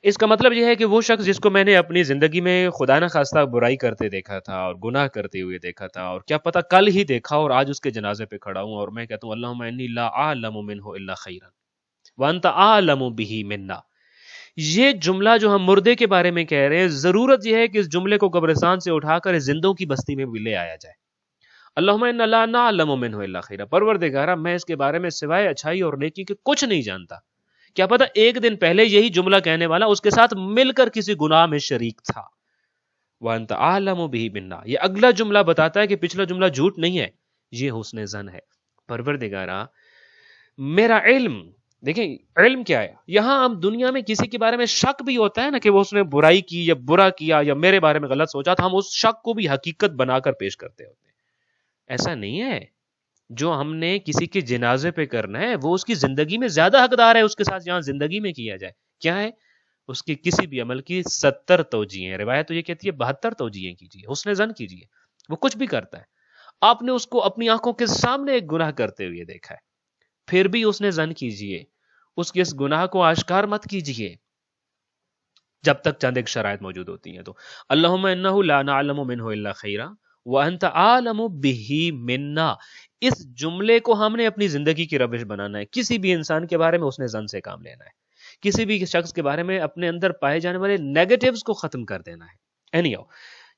اس کا مطلب یہ ہے کہ وہ شخص جس کو میں نے اپنی زندگی میں خدا نہ خواستہ برائی کرتے دیکھا تھا اور گناہ کرتے ہوئے دیکھا تھا اور کیا پتہ کل ہی دیکھا اور آج اس کے جنازے پہ کھڑا ہوں اور میں کہتا ہوں اللہم انی لا اعلم منہ الا خیرا وانت اعلم به منا، یہ جملہ جو ہم مردے کے بارے میں کہہ رہے ہیں ضرورت یہ ہے کہ اس جملے کو قبرستان سے اٹھا کر زندوں کی بستی میں بھی لے آیا جائے. اللہم انا لا نعلم منہ الا خیرا، پروردگارہ میں اس کے بارے میں سوائے اچھائی اور نیکی کے کچھ نہیں جانتا. کیا پتہ ایک دن پہلے یہی جملہ کہنے والا اس کے ساتھ مل کر کسی گناہ میں شریک تھا. وانت اعلم به منا، یہ اگلا جملہ بتاتا ہے کہ پچھلا جملہ جھوٹ نہیں ہے، یہ حسن ظن ہے. پروردگارہ میرا علم، دیکھیں علم کیا ہے، یہاں ہم دنیا میں کسی کے بارے میں شک بھی ہوتا ہے نا کہ وہ اس نے برائی کی یا برا کیا یا میرے بارے میں غلط سوچا تھا، ہم اس شک کو بھی حقیقت بنا کر پیش کرتے ہوتے ہیں. ایسا نہیں ہے، جو ہم نے کسی کے جنازے پہ کرنا ہے وہ اس کی زندگی میں زیادہ حقدار ہے اس کے ساتھ یہاں زندگی میں کیا جائے. کیا ہے؟ اس کی کسی بھی عمل کی 70 توجیہیں ہیں، روایت تو یہ کہتی ہے 72 توجیہیں کیجیے، حسن ظن کیجیے. وہ کچھ بھی کرتا ہے، آپ نے اس کو اپنی آنکھوں کے سامنے ایک گناہ کرتے ہوئے دیکھا ہے، پھر بھی حسن ظن کیجیے، اس کے اس گناہ کو آشکار مت کیجیے جب تک چند ایک شرائط موجود ہوتی ہیں. تو اللہم انہ لا نعلم منہ الا خیرا وانت عالم به منا، اس جملے کو ہم نے اپنی زندگی کی روش بنانا ہے. کسی بھی انسان کے بارے میں اس نے ظن سے کام لینا ہے، کسی بھی شخص کے بارے میں اپنے اندر پائے جانے والے نیگیٹیوز کو ختم کر دینا ہے. اینی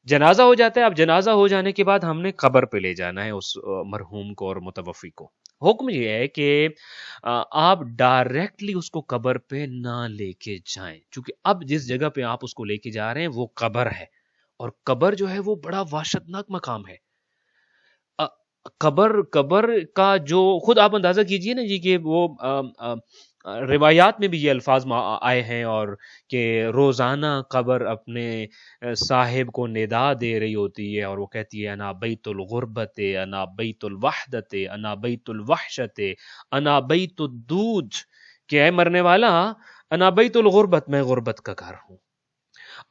جنازہ ہو جاتا ہے، اب جنازہ ہو جانے کے بعد ہم نے قبر پہ لے جانا ہے اس مرحوم کو اور متوفی کو. حکم یہ ہے کہ آپ ڈائریکٹلی اس کو قبر پہ نہ لے کے جائیں، چونکہ اب جس جگہ پہ آپ اس کو لے کے جا رہے ہیں وہ قبر ہے، اور قبر جو ہے وہ بڑا وحشتناک مقام ہے. قبر کا جو خود آپ اندازہ کیجئے نا جی کہ وہ روایات میں بھی یہ الفاظ آئے ہیں اور کہ روزانہ قبر اپنے صاحب کو ندا دے رہی ہوتی ہے اور وہ کہتی ہے انا بیت الغربت، انا بیت الوحدت، انا بیت الوحشت، انا بیت الدوج، کہ اے مرنے والا انا بیت الغربت، میں غربت کا گھر ہوں.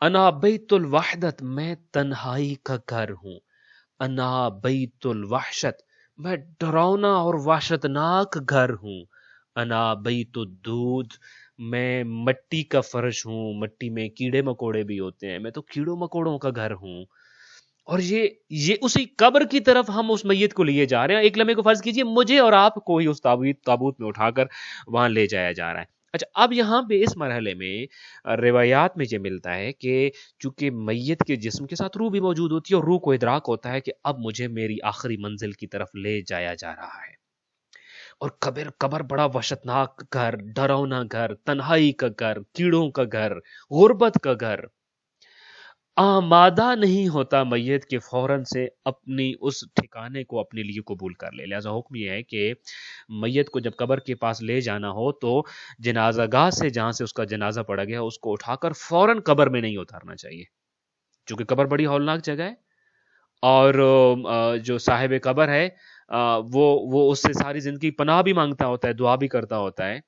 انا بیت الوحدت، میں تنہائی کا گھر ہوں، انا بیت الوحشت، میں ڈراؤنا اور وحشتناک گھر ہوں، انا بیت الدود، میں مٹی کا فرش ہوں، مٹی میں کیڑے مکوڑے بھی ہوتے ہیں، میں تو کیڑوں مکوڑوں کا گھر ہوں۔ اور یہ اسی قبر کی طرف ہم اس میت کو لیے جا رہے ہیں۔ ایک لمحے کو فرض کیجئے مجھے اور آپ کو ہی اس تابوت میں اٹھا کر وہاں لے جایا جا رہا ہے۔ اچھا، اب یہاں پہ اس مرحلے میں روایات میں یہ ملتا ہے کہ چونکہ میت کے جسم کے ساتھ روح بھی موجود ہوتی ہے، اور روح کو ادراک ہوتا ہے کہ اب مجھے میری آخری منزل کی طرف لے جایا جا رہا ہے۔ اور قبر بڑا وحشتناک گھر، ڈراؤنا گھر، تنہائی کا گھر، کیڑوں کا گھر، غربت کا گھر، آمادہ نہیں ہوتا میت کے فوراً سے اپنی اس ٹھکانے کو اپنے لیے قبول کر لے۔ لہذا حکم یہ ہے کہ میت کو جب قبر کے پاس لے جانا ہو تو جنازہ گاہ سے جہاں سے اس کا جنازہ پڑا گیا اس کو اٹھا کر فوراً قبر میں نہیں اتارنا چاہیے، چونکہ قبر بڑی ہولناک جگہ ہے، اور جو صاحب قبر ہے وہ اس سے ساری زندگی پناہ بھی مانگتا ہوتا ہے، دعا بھی کرتا ہوتا ہے۔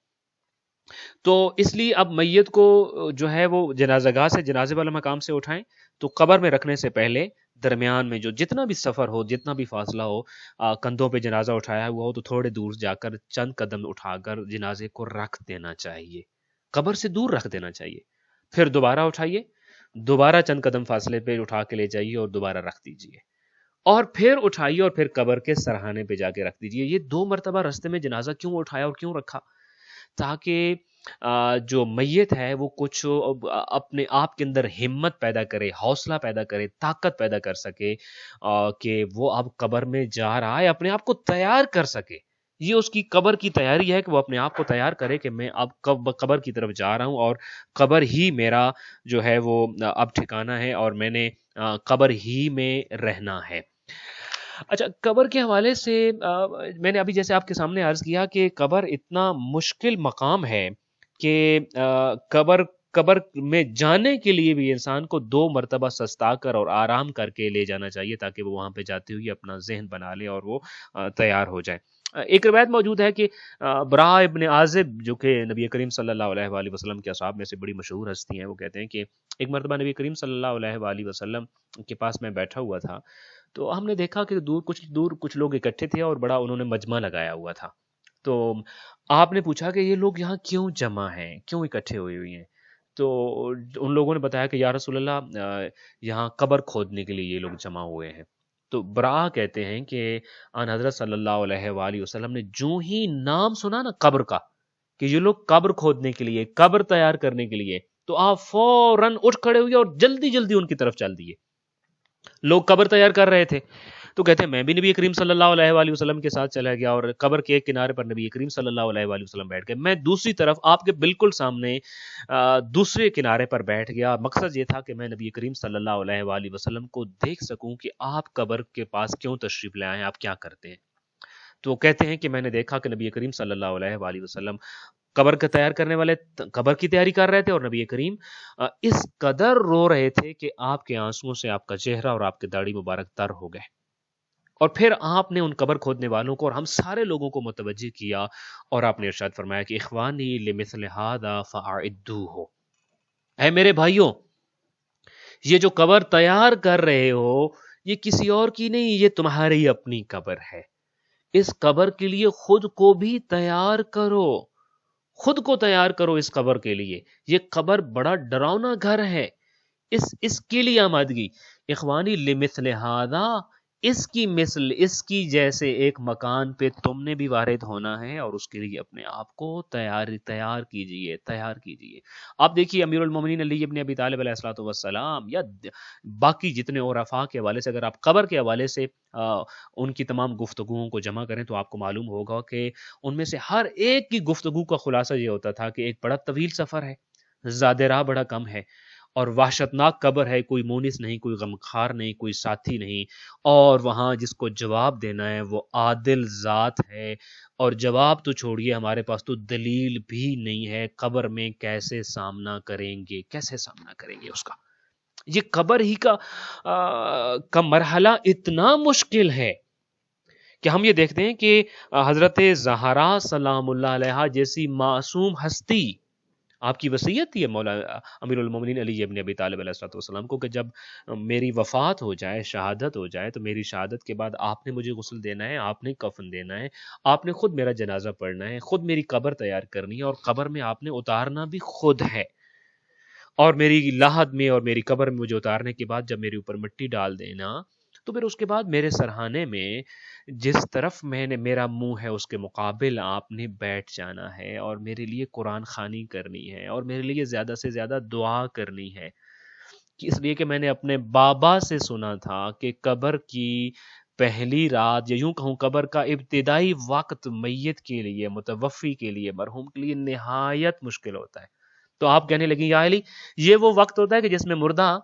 تو اس لیے اب میت کو جو ہے وہ جنازہ گاہ سے، جنازے والا مقام سے اٹھائیں تو قبر میں رکھنے سے پہلے درمیان میں جو جتنا بھی سفر ہو، جتنا بھی فاصلہ ہو، کندھوں پہ جنازہ اٹھایا ہوا ہو تو تھوڑے دور جا کر چند قدم اٹھا کر جنازے کو رکھ دینا چاہیے، قبر سے دور رکھ دینا چاہیے، پھر دوبارہ اٹھائیے، دوبارہ چند قدم فاصلے پہ اٹھا کے لے جائیے اور دوبارہ رکھ دیجیے، اور پھر اٹھائیے اور پھر قبر کے سرہانے پہ جا کے رکھ دیجیے۔ یہ 2 مرتبہ رستے میں جنازہ کیوں اٹھایا اور کیوں رکھا؟ تاکہ جو میت ہے وہ کچھ اپنے آپ کے اندر ہمت پیدا کرے، حوصلہ پیدا کرے، طاقت پیدا کر سکے کہ وہ اب قبر میں جا رہا ہے، اپنے آپ کو تیار کر سکے۔ یہ اس کی قبر کی تیاری ہے کہ وہ اپنے آپ کو تیار کرے کہ میں اب قبر کی طرف جا رہا ہوں، اور قبر ہی میرا جو ہے وہ اب ٹھکانہ ہے، اور میں نے قبر ہی میں رہنا ہے۔ اچھا، قبر کے حوالے سے میں نے ابھی جیسے آپ کے سامنے عرض کیا کہ قبر اتنا مشکل مقام ہے کہ قبر میں جانے کے لیے بھی انسان کو 2 مرتبہ سستا کر اور آرام کر کے لے جانا چاہیے، تاکہ وہ وہاں پہ جاتے ہوئے اپنا ذہن بنا لے اور وہ تیار ہو جائے۔ ایک روایت موجود ہے کہ برا ابن عازب جو کہ نبی کریم صلی اللہ علیہ وآلہ وسلم کے اصحاب میں سے بڑی مشہور ہستی ہیں، وہ کہتے ہیں کہ ایک مرتبہ نبی کریم صلی اللہ علیہ وآلہ وسلم کے پاس میں بیٹھا ہوا تھا، تو ہم نے دیکھا کہ دور کچھ لوگ اکٹھے تھے اور بڑا انہوں نے مجمع لگایا ہوا تھا۔ تو آپ نے پوچھا کہ یہ لوگ یہاں کیوں جمع ہیں، کیوں اکٹھے ہوئی ہیں؟ تو ان لوگوں نے بتایا کہ یا رسول اللہ، یہاں قبر کھودنے کے لیے یہ لوگ جمع ہوئے ہیں۔ تو برا کہتے ہیں کہ آن حضرت صلی اللہ علیہ وآلہ وسلم نے جو ہی نام سنا نا قبر کا، کہ یہ لوگ قبر کھودنے کے لیے، قبر تیار کرنے کے لیے، تو آپ فوراً اٹھ کھڑے ہوئے اور جلدی جلدی ان کی طرف چل دیے۔ لوگ قبر تیار کر رہے تھے، تو کہتے ہیں میں بھی نبی کریم صلی اللہ علیہ وآلہ وسلم کے ساتھ چلا گیا، اور قبر کے ایک کنارے پر نبی کریم صلی اللہ علیہ وآلہ وسلم بیٹھ گئے، میں دوسری طرف آپ کے بالکل سامنے دوسرے کنارے پر بیٹھ گیا۔ مقصد یہ تھا کہ میں نبی کریم صلی اللہ علیہ وآلہ وسلم کو دیکھ سکوں کہ آپ قبر کے پاس کیوں تشریف لے آئے ہیں، آپ کیا کرتے ہیں۔ تو وہ کہتے ہیں کہ میں نے دیکھا کہ نبی کریم صلی اللہ علیہ وآلہ وسلم قبر کا تیار کرنے والے قبر کی تیاری کر رہے تھے، اور نبی کریم اس قدر رو رہے تھے کہ آپ کے آنسوؤں سے آپ کا چہرہ اور آپ کے داڑھی مبارک تر ہو گئے۔ اور پھر آپ نے ان قبر کھودنے والوں کو اور ہم سارے لوگوں کو متوجہ کیا، اور آپ نے ارشاد فرمایا کہ اخوانی لمثل ھذا فاعدوہ، اے میرے بھائیوں، یہ جو قبر تیار کر رہے ہو یہ کسی اور کی نہیں، یہ تمہاری اپنی قبر ہے۔ اس قبر کے لیے خود کو بھی تیار کرو، خود کو تیار کرو اس قبر کے لیے۔ یہ قبر بڑا ڈراؤنا گھر ہے، اس کے لیے آمادگی۔ اخوانی لمثل ھذا، اس کی مثل، اس کی جیسے ایک مکان پہ تم نے بھی وارد ہونا ہے، اور اس کے لیے اپنے آپ کو تیار کیجئے۔ آپ دیکھیے امیر المومنین علی ابن ابی طالب علیہ الصلوۃ والسلام یا باقی جتنے عرفاء کے حوالے سے اگر آپ قبر کے حوالے سے ان کی تمام گفتگوؤں کو جمع کریں تو آپ کو معلوم ہوگا کہ ان میں سے ہر ایک کی گفتگو کا خلاصہ یہ ہوتا تھا کہ ایک بڑا طویل سفر ہے، زاد راہ بڑا کم ہے، اور وحشتناک قبر ہے، کوئی مونس نہیں، کوئی غمخوار نہیں، کوئی ساتھی نہیں، اور وہاں جس کو جواب دینا ہے وہ عادل ذات ہے، اور جواب تو چھوڑیے ہمارے پاس تو دلیل بھی نہیں ہے قبر میں کیسے سامنا کریں گے اس کا۔ یہ قبر ہی کا مرحلہ اتنا مشکل ہے کہ ہم یہ دیکھتے ہیں کہ حضرت زہرا سلام اللہ علیہا جیسی معصوم ہستی آپ کی وصیت تھی مولا امیر المومنین علی ابن ابی طالب علیہ السلام کو کہ جب میری وفات ہو جائے، شہادت ہو جائے، تو میری شہادت کے بعد آپ نے مجھے غسل دینا ہے، آپ نے کفن دینا ہے، آپ نے خود میرا جنازہ پڑھنا ہے، خود میری قبر تیار کرنی ہے، اور قبر میں آپ نے اتارنا بھی خود ہے، اور میری لاحد میں اور میری قبر میں مجھے اتارنے کے بعد جب میرے اوپر مٹی ڈال دینا، تو پھر اس کے بعد میرے سرہانے میں جس طرف میں نے میرا منہ ہے اس کے مقابل آپ نے بیٹھ جانا ہے، اور میرے لیے قرآن خوانی کرنی ہے، اور میرے لیے زیادہ سے زیادہ دعا کرنی ہے، اس لیے کہ میں نے اپنے بابا سے سنا تھا کہ قبر کی پہلی رات، یا یوں کہوں قبر کا ابتدائی وقت میت کے لیے، متوفی کے لیے، مرحوم کے لیے نہایت مشکل ہوتا ہے۔ تو آپ کہنے لگیں یا علی، یہ وہ وقت ہوتا ہے کہ جس میں مردہ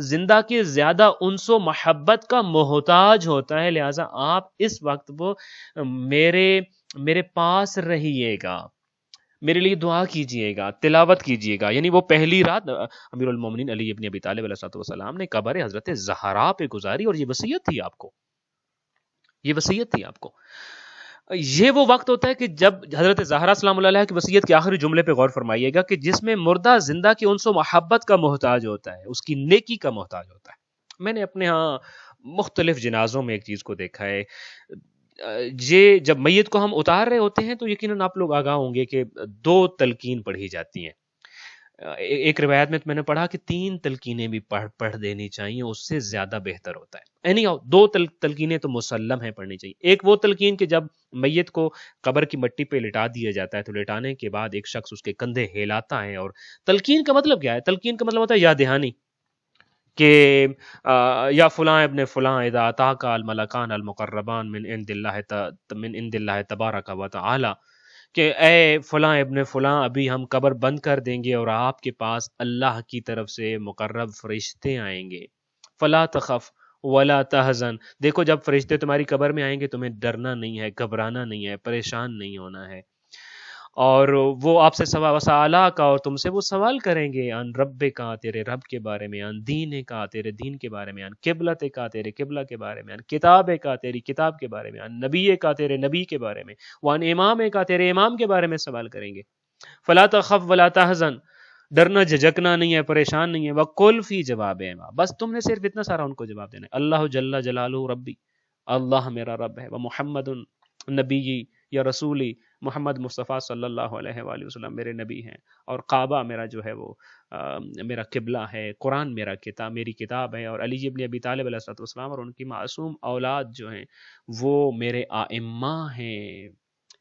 زندہ کے زیادہ انس و محبت کا محتاج ہوتا ہے، لہٰذا آپ اس وقت وہ میرے پاس رہیے گا، میرے لیے دعا کیجئے گا، تلاوت کیجئے گا۔ یعنی وہ پہلی رات امیر المومنین علی ابن ابی طالب علیہ السلام نے قبر حضرت زہرا پہ گزاری، اور یہ وصیت تھی آپ کو، یہ وصیت تھی آپ کو۔ یہ وہ وقت ہوتا ہے کہ جب حضرت زہرا سلام اللہ علیہ کی وصیت کے آخری جملے پہ غور فرمائیے گا کہ جس میں مردہ زندہ کی انس و محبت کا محتاج ہوتا ہے، اس کی نیکی کا محتاج ہوتا ہے۔ میں نے اپنے ہاں مختلف جنازوں میں ایک چیز کو دیکھا ہے، یہ جب میت کو ہم اتار رہے ہوتے ہیں تو یقیناً آپ لوگ آگاہ ہوں گے کہ 2 تلقین پڑھی جاتی ہیں۔ ایک روایت میں میں نے پڑھا کہ 3 تلقینیں بھی پڑھ دینی چاہیے، اس سے زیادہ بہتر ہوتا ہے۔ اینی ہاؤ 2 تلقینیں تو مسلم ہیں پڑھنی چاہیے۔ ایک وہ تلقین کہ جب میت کو قبر کی مٹی پہ لٹا دیا جاتا ہے تو لٹانے کے بعد ایک شخص اس کے کندھے ہلاتا ہے، اور تلقین کا مطلب کیا ہے؟ تلقین کا مطلب ہوتا ہے یاد دہانی، کہ یا فلاں ابن فلاں اذا اتاک الملکان المقربان من عند اللہ تبارک و تعالی، کہ اے فلاں ابن فلاں، ابھی ہم قبر بند کر دیں گے اور آپ کے پاس اللہ کی طرف سے مقرب فرشتے آئیں گے، فلا تخف ولا تحزن، دیکھو جب فرشتے تمہاری قبر میں آئیں گے تمہیں ڈرنا نہیں ہے، گھبرانا نہیں ہے، پریشان نہیں ہونا ہے، اور وہ آپ سے وسالہ کا، اور تم سے وہ سوال کریں گے، ان رب کا، تیرے رب کے بارے میں، ان دین کا، تیرے دین کے بارے میں، ان قبلت کا، تیرے قبلہ کے بارے میں، ان کتاب کا، تیری کتاب کے بارے میں، ان نبی کا، تیرے نبی کے بارے میں، وان امام کا، تیرے امام کے بارے میں سوال کریں گے۔ فلا تخف ولا تحزن، ڈرنا جھجکنا نہیں ہے، پریشان نہیں ہے، وقل فی جواب ما، بس تم نے صرف اتنا سارا ان کو جواب دینا ہے، اللہ جل جلالہ ربی، اللہ میرا رب ہے، وہ محمد نبی یا رسولی، محمد مصطفیٰ صلی اللہ علیہ وآلہ وسلم میرے نبی ہیں، اور کعبہ میرا جو ہے وہ میرا قبلہ ہے، قرآن میرا کتاب، میری کتاب ہے، اور علی ابن ابی طالب علیہ السلام اور ان کی معصوم اولاد جو ہیں وہ میرے ائمہ ہیں۔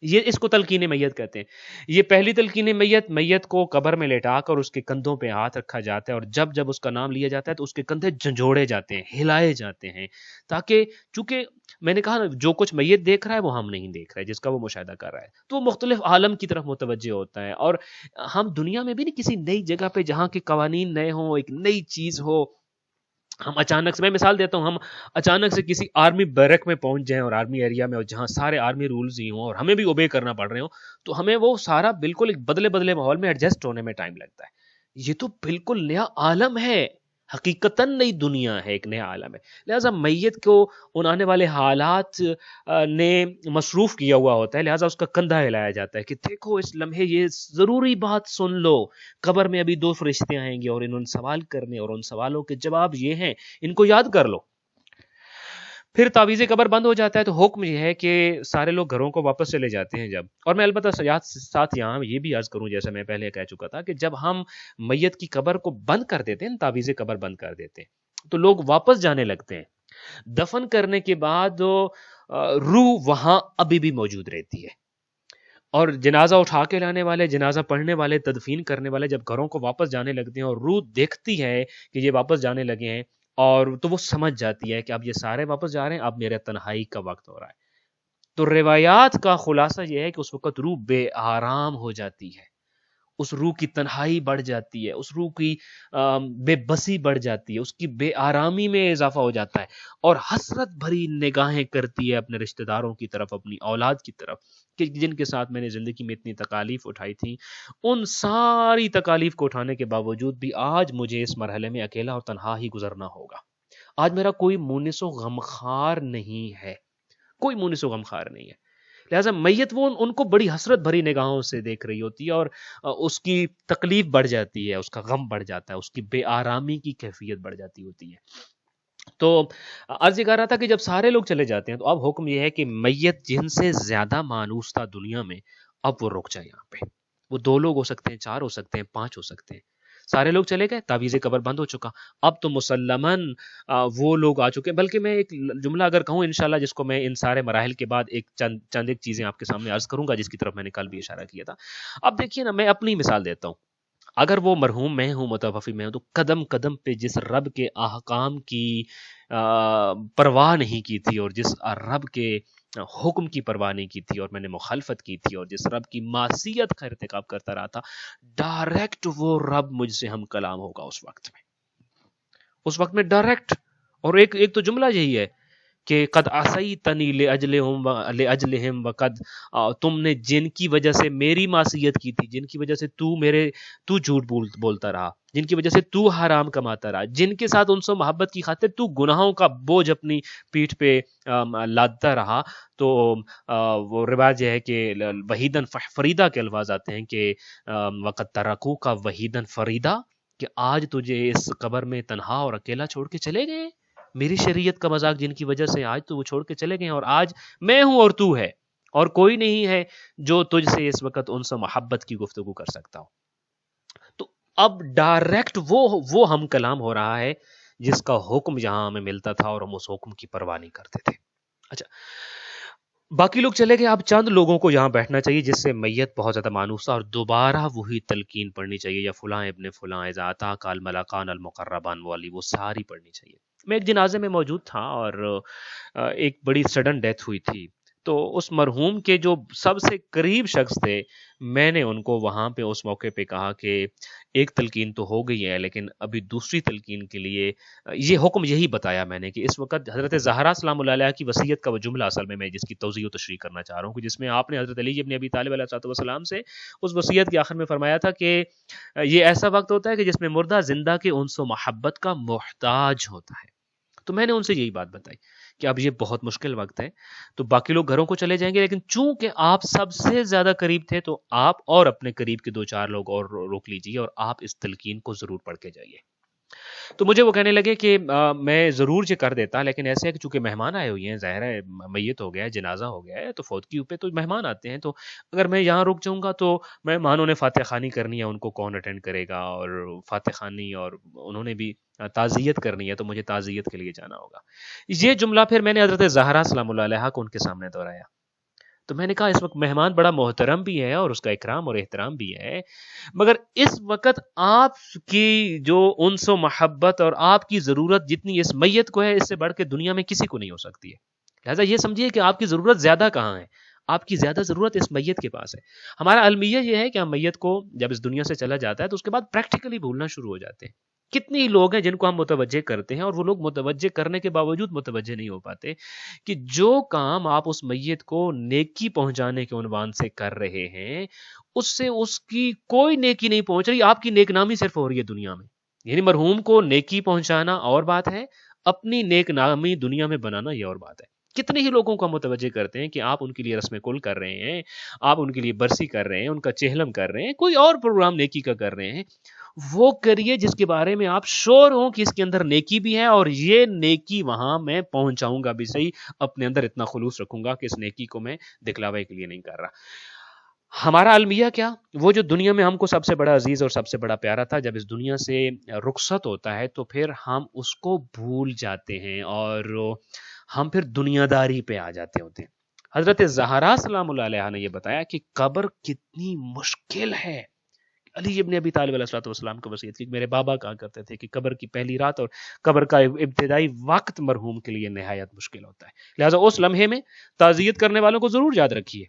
یہ اس کو تلقین میت کہتے ہیں۔ یہ پہلی تلقین میت کو قبر میں لٹا کر اس کے کندھوں پہ ہاتھ رکھا جاتا ہے، اور جب جب اس کا نام لیا جاتا ہے تو اس کے کندھے جھنجھوڑے جاتے ہیں، ہلائے جاتے ہیں، تاکہ چونکہ میں نے کہا نا جو کچھ میت دیکھ رہا ہے وہ ہم نہیں دیکھ رہے، جس کا وہ مشاہدہ کر رہا ہے، تو وہ مختلف عالم کی طرف متوجہ ہوتا ہے، اور ہم دنیا میں بھی نہیں کسی نئی جگہ پہ جہاں کے قوانین نئے ہوں، ایک نئی چیز ہو، ہم اچانک سے، میں مثال دیتا ہوں، ہم اچانک سے کسی آرمی بیرک میں پہنچ جائیں اور آرمی ایریا میں، اور جہاں سارے آرمی رولز ہی ہوں اور ہمیں بھی اوبے کرنا پڑ رہے ہوں، تو ہمیں وہ سارا بالکل ایک بدلے ماحول میں ایڈجسٹ ہونے میں ٹائم لگتا ہے۔ یہ تو بالکل نیا عالم ہے، حقیقتاً نئی دنیا ہے، ایک نیا عالم ہے، لہٰذا میت کو ان آنے والے حالات نے مصروف کیا ہوا ہوتا ہے، لہٰذا اس کا کندھا ہلایا جاتا ہے کہ دیکھو اس لمحے یہ ضروری بات سن لو، قبر میں ابھی 2 فرشتے آئیں گے اور انہوں سوال کرنے، اور ان سوالوں کے جواب یہ ہیں، ان کو یاد کر لو۔ پھر تعویذ قبر بند ہو جاتا ہے تو حکم یہ ہے کہ سارے لوگ گھروں کو واپس چلے جاتے ہیں جب، اور میں البتہ ساتھ یہاں یہ بھی عرض کروں، جیسا میں پہلے کہہ چکا تھا، کہ جب ہم میت کی قبر کو بند کر دیتے ہیں، تعویذ قبر بند کر دیتے ہیں، تو لوگ واپس جانے لگتے ہیں۔ دفن کرنے کے بعد روح وہاں ابھی بھی موجود رہتی ہے، اور جنازہ اٹھا کے لانے والے، جنازہ پڑھنے والے، تدفین کرنے والے جب گھروں کو واپس جانے لگتے ہیں اور روح دیکھتی ہے کہ یہ واپس جانے لگے ہیں، اور تو وہ سمجھ جاتی ہے کہ اب یہ سارے واپس جا رہے ہیں، اب میرے تنہائی کا وقت ہو رہا ہے۔ تو روایات کا خلاصہ یہ ہے کہ اس وقت روح بے آرام ہو جاتی ہے، اس روح کی تنہائی بڑھ جاتی ہے، اس روح کی بے بسی بڑھ جاتی ہے، اس کی بے آرامی میں اضافہ ہو جاتا ہے، اور حسرت بھری نگاہیں کرتی ہے اپنے رشتہ داروں کی طرف، اپنی اولاد کی طرف، کہ جن کے ساتھ میں نے زندگی میں اتنی تکالیف اٹھائی تھی، ان ساری تکالیف کو اٹھانے کے باوجود بھی آج مجھے اس مرحلے میں اکیلا اور تنہا ہی گزرنا ہوگا۔ آج میرا کوئی مونس و غمخوار نہیں ہے، کوئی مونس و غمخوار نہیں ہے، لہٰذا میت وہ ان کو بڑی حسرت بھری نگاہوں سے دیکھ رہی ہوتی ہے، اور اس کی تکلیف بڑھ جاتی ہے، اس کا غم بڑھ جاتا ہے، اس کی بے آرامی کی کیفیت بڑھ جاتی ہوتی ہے۔ تو عرض یہ کر رہا تھا کہ جب سارے لوگ چلے جاتے ہیں تو اب حکم یہ ہے کہ میت جن سے زیادہ مانوس تھا دنیا میں، اب وہ رک جائے یہاں پہ۔ وہ 2 لوگ ہو سکتے ہیں، 4 ہو سکتے ہیں، 5 ہو سکتے ہیں، سارے لوگ چلے گئے، تعویذ قبر بند ہو چکا۔ اب تو مسلماً وہ لوگ آ چکے ہیں۔ بلکہ میں ایک جملہ اگر کہوں انشاءاللہ، جس کو میں ان سارے مراحل کے بعد ایک چند ایک چیزیں آپ کے سامنے عرض کروں گا، جس کی طرف میں نے کل بھی اشارہ کیا تھا۔ اب دیکھیے نا، میں اپنی مثال دیتا ہوں۔ اگر وہ مرحوم میں ہوں، متوفی میں ہوں، تو قدم قدم پہ جس رب کے احکام کی پرواہ نہیں کی تھی، اور جس رب کے حکم کی پرواہ نہیں کی تھی، اور میں نے مخالفت کی تھی، اور جس رب کی معصیت کا ارتکاب کرتا رہا تھا، ڈائریکٹ وہ رب مجھ سے ہم کلام ہوگا اس وقت میں ڈائریکٹ۔ اور ایک تو جملہ یہی ہے کہ قد عصیتنی لاجلہم وقد، تم نے جن کی وجہ سے میری معصیت کی تھی، جن کی وجہ سے تو جھوٹ بولتا رہا، جن کی وجہ سے تو حرام کماتا رہا، جن کے ساتھ ان سے محبت کی خاطر تو گناہوں کا بوجھ اپنی پیٹھ پہ لادتا رہا، تو وہ روایت یہ ہے کہ وحیدن فریدہ کے الفاظ آتے ہیں کہ وقد ترکو کا وحیدن فریدہ، کہ آج تجھے اس قبر میں تنہا اور اکیلا چھوڑ کے چلے گئے۔ میری شریعت کا مذاق جن کی وجہ سے آج تو وہ چھوڑ کے چلے گئے، اور آج میں ہوں اور تو ہے، اور کوئی نہیں ہے جو تجھ سے اس وقت ان سے محبت کی گفتگو کر سکتا ہو۔ تو اب ڈائریکٹ وہ ہم کلام ہو رہا ہے جس کا حکم یہاں ہمیں ملتا تھا، اور ہم اس حکم کی پرواہ نہیں کرتے تھے۔ اچھا، باقی لوگ چلے گئے، اب چند لوگوں کو یہاں بیٹھنا چاہیے جس سے میت بہت زیادہ مانوس تھا، اور دوبارہ وہی تلقین پڑھنی چاہیے، یا فلاں ابن فلاں اذا اتاک الملکان المقربان والی، وہ ساری پڑھنی چاہیے۔ میں ایک جنازے میں موجود تھا، اور ایک بڑی سڈن ڈیتھ ہوئی تھی، تو اس مرحوم کے جو سب سے قریب شخص تھے، میں نے ان کو وہاں پہ اس موقع پہ کہا کہ ایک تلقین تو ہو گئی ہے، لیکن ابھی دوسری تلقین کے لیے یہ حکم یہی بتایا میں نے کہ اس وقت حضرت زہرا سلام اللہ علیہ کی وصیت کا وہ جملہ اصل میں جس کی توضیح و تشریح کرنا چاہ رہا ہوں، کہ جس میں آپ نے حضرت علی ابن ابی طالب علیہ السلام سے اس وصیت کے آخر میں فرمایا تھا کہ یہ ایسا وقت ہوتا ہے کہ جس میں مردہ زندہ کے انس و محبت کا محتاج ہوتا ہے۔ تو میں نے ان سے یہی بات بتائی کہ اب یہ بہت مشکل وقت ہے، تو باقی لوگ گھروں کو چلے جائیں گے، لیکن چونکہ آپ سب سے زیادہ قریب تھے، تو آپ اور اپنے قریب کے 2-4 لوگ اور روک لیجئے، اور آپ اس تلقین کو ضرور پڑھ کے جائیے۔ تو مجھے وہ کہنے لگے کہ میں ضرور یہ کر دیتا، لیکن ایسے ہے کہ چونکہ مہمان آئے ہوئے ہیں، ظاہر ہے میت ہو گیا ہے، جنازہ ہو گیا ہے، تو فوتگی پہ تو مہمان آتے ہیں، تو اگر میں یہاں رک جاؤں گا تو مہمانوں نے فاتح خوانی کرنی ہے، ان کو کون اٹینڈ کرے گا، اور فاتح خوانی، اور انہوں نے بھی تعزیت کرنی ہے، تو مجھے تعزیت کے لیے جانا ہوگا۔ یہ جملہ پھر میں نے حضرت زہرا سلام اللہ علیہ کو ان کے سامنے دہرایا۔ تو میں نے کہا اس وقت مہمان بڑا محترم بھی ہے، اور اس کا اکرام اور احترام بھی ہے، مگر اس وقت آپ کی جو انس و محبت اور آپ کی ضرورت جتنی اس میت کو ہے، اس سے بڑھ کے دنیا میں کسی کو نہیں ہو سکتی ہے۔ لہٰذا یہ سمجھیے کہ آپ کی ضرورت زیادہ کہاں ہے، آپ کی زیادہ ضرورت اس میت کے پاس ہے۔ ہمارا المیہ یہ ہے کہ ہم میت کو جب اس دنیا سے چلا جاتا ہے تو اس کے بعد پریکٹیکلی بھولنا شروع ہو جاتے ہیں۔ کتنی ہی لوگ ہیں جن کو ہم متوجہ کرتے ہیں، اور وہ لوگ متوجہ کرنے کے باوجود متوجہ نہیں ہو پاتے کہ جو کام آپ اس میت کو نیکی پہنچانے کے عنوان سے کر رہے ہیں، اس سے اس کی کوئی نیکی نہیں پہنچ رہی، آپ کی نیک نامی صرف ہو رہی ہے دنیا میں۔ یعنی مرحوم کو نیکی پہنچانا اور بات ہے، اپنی نیک نامی دنیا میں بنانا یہ اور بات ہے۔ کتنے ہی لوگوں کو متوجہ کرتے ہیں کہ آپ ان کے لیے رسم کل کر رہے ہیں، آپ ان کے لیے برسی کر رہے ہیں، ان کا چہلم کر رہے ہیں، کوئی اور پروگرام نیکی کا کر رہے ہیں۔ وہ کریے جس کے بارے میں آپ شور ہوں کہ اس کے اندر نیکی بھی ہے، اور یہ نیکی وہاں میں پہنچاؤں گا بھی صحیح، اپنے اندر اتنا خلوص رکھوں گا کہ اس نیکی کو میں دکھلاوے کے لیے نہیں کر رہا۔ ہمارا المیہ کیا، وہ جو دنیا میں ہم کو سب سے بڑا عزیز اور سب سے بڑا پیارا تھا، جب اس دنیا سے رخصت ہوتا ہے تو پھر ہم اس کو بھول جاتے ہیں، اور ہم پھر دنیا داری پہ آ جاتے ہوتے ہیں۔ حضرت زہرا سلام اللہ علیہ نے یہ بتایا کہ قبر کتنی مشکل ہے۔ علی ابن ابی طالب علیہ السلام کو وصیت کی، میرے بابا کہا کرتے تھے کہ قبر کی پہلی رات اور قبر کا ابتدائی وقت مرحوم کے لیے نہایت مشکل ہوتا ہے، لہٰذا اس لمحے میں تعزیت کرنے والوں کو ضرور یاد رکھیے،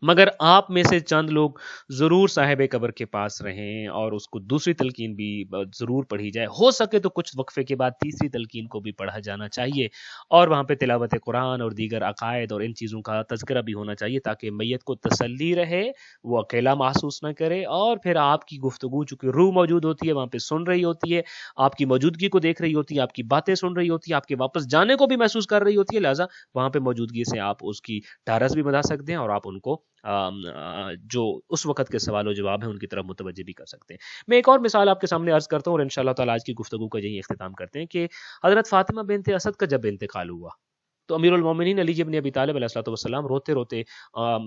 مگر آپ میں سے چند لوگ ضرور صاحب قبر کے پاس رہیں اور اس کو دوسری تلقین بھی ضرور پڑھی جائے، ہو سکے تو کچھ وقفے کے بعد تیسری تلقین کو بھی پڑھا جانا چاہیے، اور وہاں پہ تلاوت قرآن اور دیگر عقائد اور ان چیزوں کا تذکرہ بھی ہونا چاہیے تاکہ میت کو تسلی رہے، وہ اکیلا محسوس نہ کرے، اور پھر آپ کی گفتگو چونکہ روح موجود ہوتی ہے وہاں پہ سن رہی ہوتی ہے، آپ کی موجودگی کو دیکھ رہی ہوتی ہے، آپ کی باتیں سن رہی ہوتی ہے، آپ کے واپس جانے کو بھی محسوس کر رہی ہوتی ہے، لہٰذا وہاں پہ موجودگی سے آپ اس کی ڈھارس بھی بتا سکتے ہیں اور آپ ان کو جو اس وقت کے سوال و جواب ہیں ان کی طرف متوجہ بھی کر سکتے ہیں۔ میں ایک اور مثال آپ کے سامنے عرض کرتا ہوں اور انشاءاللہ تعالی آج کی گفتگو کا یہی اختتام کرتے ہیں کہ حضرت فاطمہ بنت اسد کا جب انتقال ہوا تو امیر المومنین علی بن ابی طالب علیہ الصلوۃ والسلام روتے روتے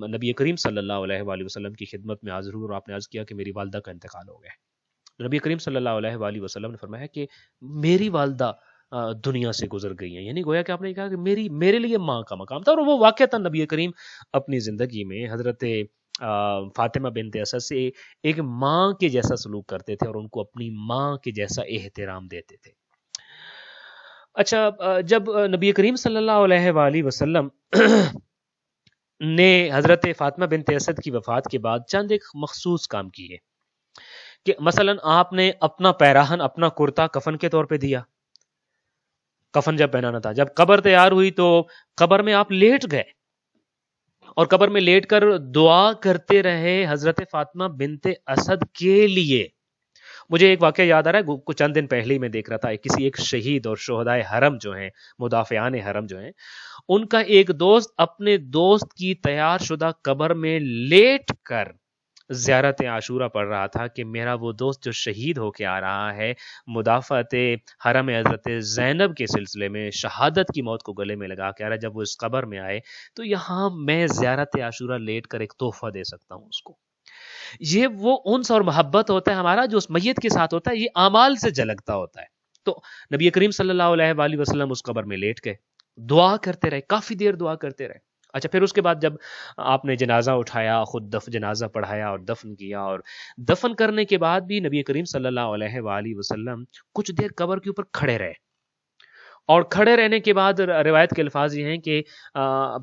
نبی کریم صلی اللہ علیہ وآلہ وسلم کی خدمت میں حاضر ہوئے اور آپ نے عرض کیا کہ میری والدہ کا انتقال ہو گیا۔ نبی کریم صلی اللہ علیہ وآلہ وسلم نے فرمایا کہ میری والدہ دنیا سے گزر گئی ہیں، یعنی گویا کہ آپ نے کہا کہ میرے لیے ماں کا مقام تھا، اور وہ واقعتاً نبی کریم اپنی زندگی میں حضرت فاطمہ بنت اسد سے ایک ماں کے جیسا سلوک کرتے تھے اور ان کو اپنی ماں کے جیسا احترام دیتے تھے۔ اچھا، جب نبی کریم صلی اللہ علیہ وآلہ وسلم نے حضرت فاطمہ بنت اسد کی وفات کے بعد چند ایک مخصوص کام کیے کہ مثلا آپ نے اپنا پیراہن، اپنا کرتا کفن کے طور پہ دیا، کفن جب پہنانا تھا، جب قبر تیار ہوئی تو قبر میں آپ لیٹ گئے اور قبر میں لیٹ کر دعا کرتے رہے حضرت فاطمہ بنت اسد کے لیے۔ مجھے ایک واقعہ یاد آ رہا ہے، کچھ چند دن پہلے ہی میں دیکھ رہا تھا، کسی ایک شہید اور شہدائے حرم جو ہیں، مدافعان حرم جو ہیں، ان کا ایک دوست اپنے دوست کی تیار شدہ قبر میں لیٹ کر زیارت عاشورہ پڑھ رہا تھا کہ میرا وہ دوست جو شہید ہو کے آ رہا ہے مدافعت حرم حضرت زینب کے سلسلے میں شہادت کی موت کو گلے میں لگا کے آ رہا ہے، جب وہ اس قبر میں آئے تو یہاں میں زیارت عاشورہ لیٹ کر ایک تحفہ دے سکتا ہوں اس کو۔ یہ وہ انس اور محبت ہوتا ہے ہمارا جو اس میت کے ساتھ ہوتا ہے، یہ اعمال سے جھلکتا ہوتا ہے۔ تو نبی کریم صلی اللہ علیہ وآلہ وسلم اس قبر میں لیٹ گئے، دعا کرتے رہے، کافی دیر دعا کرتے رہے۔ اچھا، پھر اس کے بعد جب آپ نے جنازہ اٹھایا، خود جنازہ پڑھایا اور دفن کیا، اور دفن کرنے کے بعد بھی نبی کریم صلی اللہ علیہ وآلہ وسلم کچھ دیر قبر کے اوپر کھڑے رہے، اور کھڑے رہنے کے بعد روایت کے الفاظ یہ ہیں کہ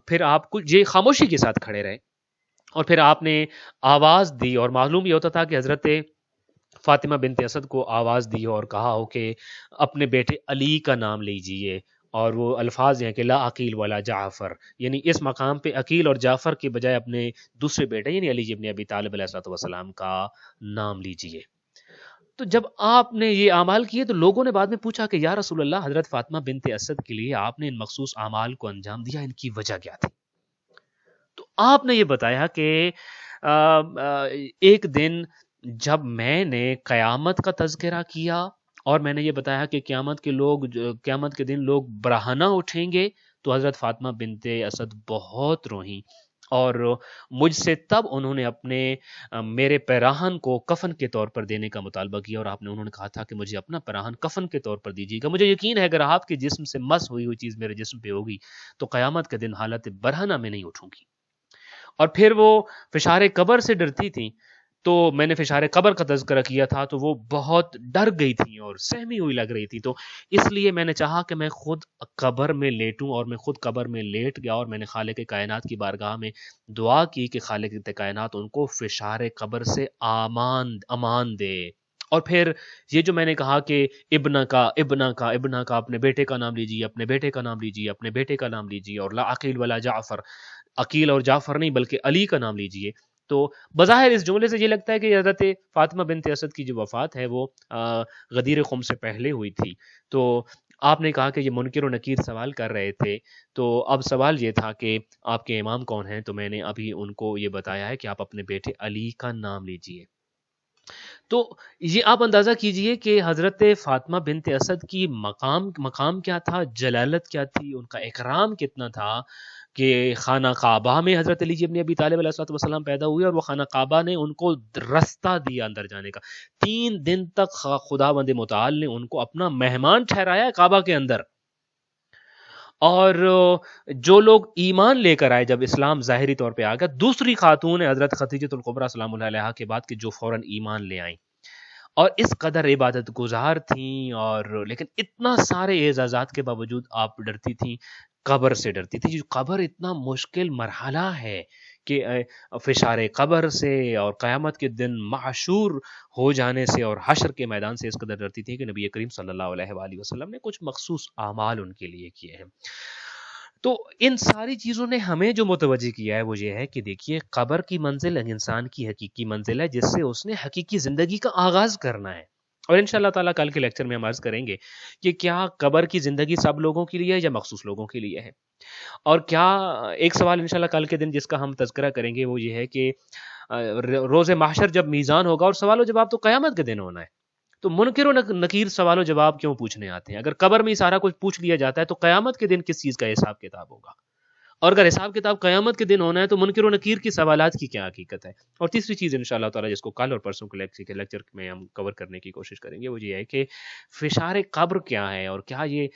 پھر آپ کچھ یہ خاموشی کے ساتھ کھڑے رہے اور پھر آپ نے آواز دی، اور معلوم یہ ہوتا تھا کہ حضرت فاطمہ بنت اسد کو آواز دی اور کہا ہو کہ اپنے بیٹے علی کا نام لیجئے، اور وہ الفاظ ہیں کہ لا عقیل ولا جعفر، یعنی اس مقام پہ عقیل اور جعفر کے بجائے اپنے دوسرے بیٹے یعنی علی ابن ابی طالب علیہ الصلوۃ والسلام کا نام لیجئے۔ تو جب آپ نے یہ اعمال کیے تو لوگوں نے بعد میں پوچھا کہ یا رسول اللہ، حضرت فاطمہ بنت اسد کے لیے آپ نے ان مخصوص اعمال کو انجام دیا، ان کی وجہ کیا تھی؟ تو آپ نے یہ بتایا کہ ایک دن جب میں نے قیامت کا تذکرہ کیا اور میں نے یہ بتایا کہ قیامت کے دن لوگ برہنہ اٹھیں گے، تو حضرت فاطمہ بنت اسد بہت روئیں، اور مجھ سے تب انہوں نے میرے پیراہن کو کفن کے طور پر دینے کا مطالبہ کیا، اور انہوں نے کہا تھا کہ مجھے اپنا پیراہن کفن کے طور پر دیجیے گا، مجھے یقین ہے اگر آپ کے جسم سے مس ہوئی چیز میرے جسم پہ ہوگی تو قیامت کے دن حالت برہنہ میں نہیں اٹھوں گی۔ اور پھر وہ فشار قبر سے ڈرتی تھیں، تو میں نے فشار قبر کا تذکرہ کیا تھا تو وہ بہت ڈر گئی تھیں اور سہمی ہوئی لگ رہی تھی، تو اس لیے میں نے چاہا کہ میں خود قبر میں لیٹوں، اور میں خود قبر میں لیٹ گیا اور میں نے خالق کائنات کی بارگاہ میں دعا کی کہ خالق کائنات ان کو فشار قبر سے امان دے۔ اور پھر یہ جو میں نے کہا کہ ابن کا اپنے بیٹے کا نام لیجیے، اپنے بیٹے کا نام لیجیے، اپنے بیٹے کا نام لیجیے، اور لا عقیل ولا جعفر، عقیل اور جعفر نہیں بلکہ علی کا نام لیجیے۔ تو بظاہر اس جملے سے یہ لگتا ہے کہ حضرت فاطمہ بنت اسد کی جو وفات ہے وہ غدیر خم سے پہلے ہوئی تھی۔ تو آپ نے کہا کہ یہ منکر و نکیر سوال کر رہے تھے، تو اب سوال یہ تھا کہ آپ کے امام کون ہیں، تو میں نے ابھی ان کو یہ بتایا ہے کہ آپ اپنے بیٹے علی کا نام لیجیے۔ تو یہ آپ اندازہ کیجئے کہ حضرت فاطمہ بنت اسد کی مقام کیا تھا، جلالت کیا تھی، ان کا اکرام کتنا تھا کہ خانہ کعبہ میں حضرت علی ابن ابی طالب علیہ السلام پیدا ہوئے اور وہ خانہ کعبہ نے ان کو رستہ دیا اندر جانے کا۔ 3 دن تک خداوند متعال نے ان کو اپنا مہمان ٹھہرایا کعبہ کے اندر، اور جو لوگ ایمان لے کر آئے جب اسلام ظاہری طور پہ آ گیا، دوسری خاتون حضرت خدیجہ الکبریٰ سلام اللہ علیہا کے بعد کہ جو فوراً ایمان لے آئیں اور اس قدر عبادت گزار تھیں، اور لیکن اتنا سارے اعزازات کے باوجود آپ ڈرتی تھیں، قبر سے ڈرتی تھی۔ قبر اتنا مشکل مرحلہ ہے کہ فشار قبر سے اور قیامت کے دن معشور ہو جانے سے اور حشر کے میدان سے اس قدر ڈرتی تھی کہ نبی کریم صلی اللہ علیہ وآلہ وسلم نے کچھ مخصوص اعمال ان کے لیے کیے ہیں۔ تو ان ساری چیزوں نے ہمیں جو متوجہ کیا ہے وہ یہ ہے کہ دیکھیے قبر کی منزل انسان کی حقیقی منزل ہے جس سے اس نے حقیقی زندگی کا آغاز کرنا ہے، اور انشاءاللہ تعالیٰ کل کے لیکچر میں ہم عرض کریں گے کہ کیا قبر کی زندگی سب لوگوں کے لیے ہے یا مخصوص لوگوں کے لیے ہے، اور کیا ایک سوال انشاءاللہ کل کے دن جس کا ہم تذکرہ کریں گے وہ یہ ہے کہ روز محشر جب میزان ہوگا اور سوال و جواب تو قیامت کے دن ہونا ہے، تو منکر و نکیر سوال و جواب کیوں پوچھنے آتے ہیں؟ اگر قبر میں ہی سارا کچھ پوچھ لیا جاتا ہے تو قیامت کے دن کس چیز کا حساب کتاب ہوگا؟ اور اگر حساب کتاب قیامت کے دن ہونا ہے تو منکر و نکیر کی سوالات کی کیا حقیقت ہے؟ اور تیسری چیز انشاءاللہ تعالیٰ جس کو کل اور پرسوں کے لیکچر میں ہم کور کرنے کی کوشش کریں گے وہ یہ ہے کہ فشار قبر کیا ہے، اور کیا یہ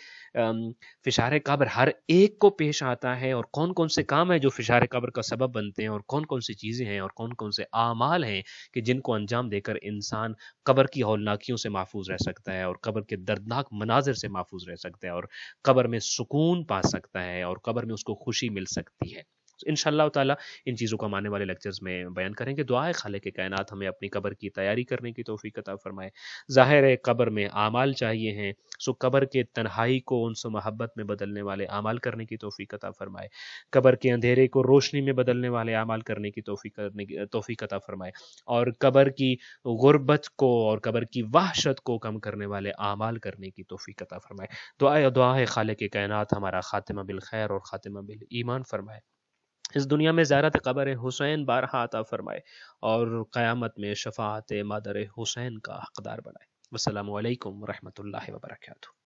فشار قبر ہر ایک کو پیش آتا ہے، اور کون کون سے کام ہیں جو فشار قبر کا سبب بنتے ہیں، اور کون کون سی چیزیں ہیں اور کون کون سے اعمال ہیں کہ جن کو انجام دے کر انسان قبر کی ہولناکیوں سے محفوظ رہ سکتا ہے، اور قبر کے دردناک مناظر سے محفوظ رہ سکتا ہے، اور قبر میں سکون پا سکتا ہے، اور قبر میں اس کو خوشی مل سکتی ہے۔ انشاءاللہ تعالیٰ ان چیزوں کو ہم آنے والے لیکچرز میں بیان کریں گے۔ دعا ہے خالق کائنات ہمیں اپنی قبر کی تیاری کرنے کی توفیق عطا فرمائے۔ ظاہر ہے قبر میں اعمال چاہیے ہیں، سو قبر کے تنہائی کو انس و محبت میں بدلنے والے اعمال کرنے کی توفیق عطا فرمائے، قبر کے اندھیرے کو روشنی میں بدلنے والے اعمال کرنے کی توفیق عطا فرمائے، اور قبر کی غربت کو اور قبر کی وحشت کو کم کرنے والے اعمال کرنے کی توفیق عطا فرمائے۔ دعا ہے خالق کائنات ہمارا خاتمہ بالخیر اور خاتمہ بالایمان فرمائے، اس دنیا میں زیارت قبر حسین بارہا عطا فرمائے، اور قیامت میں شفاعت مادر حسین کا حقدار بنائے۔ السلام علیکم ورحمۃ اللہ وبرکاتہ۔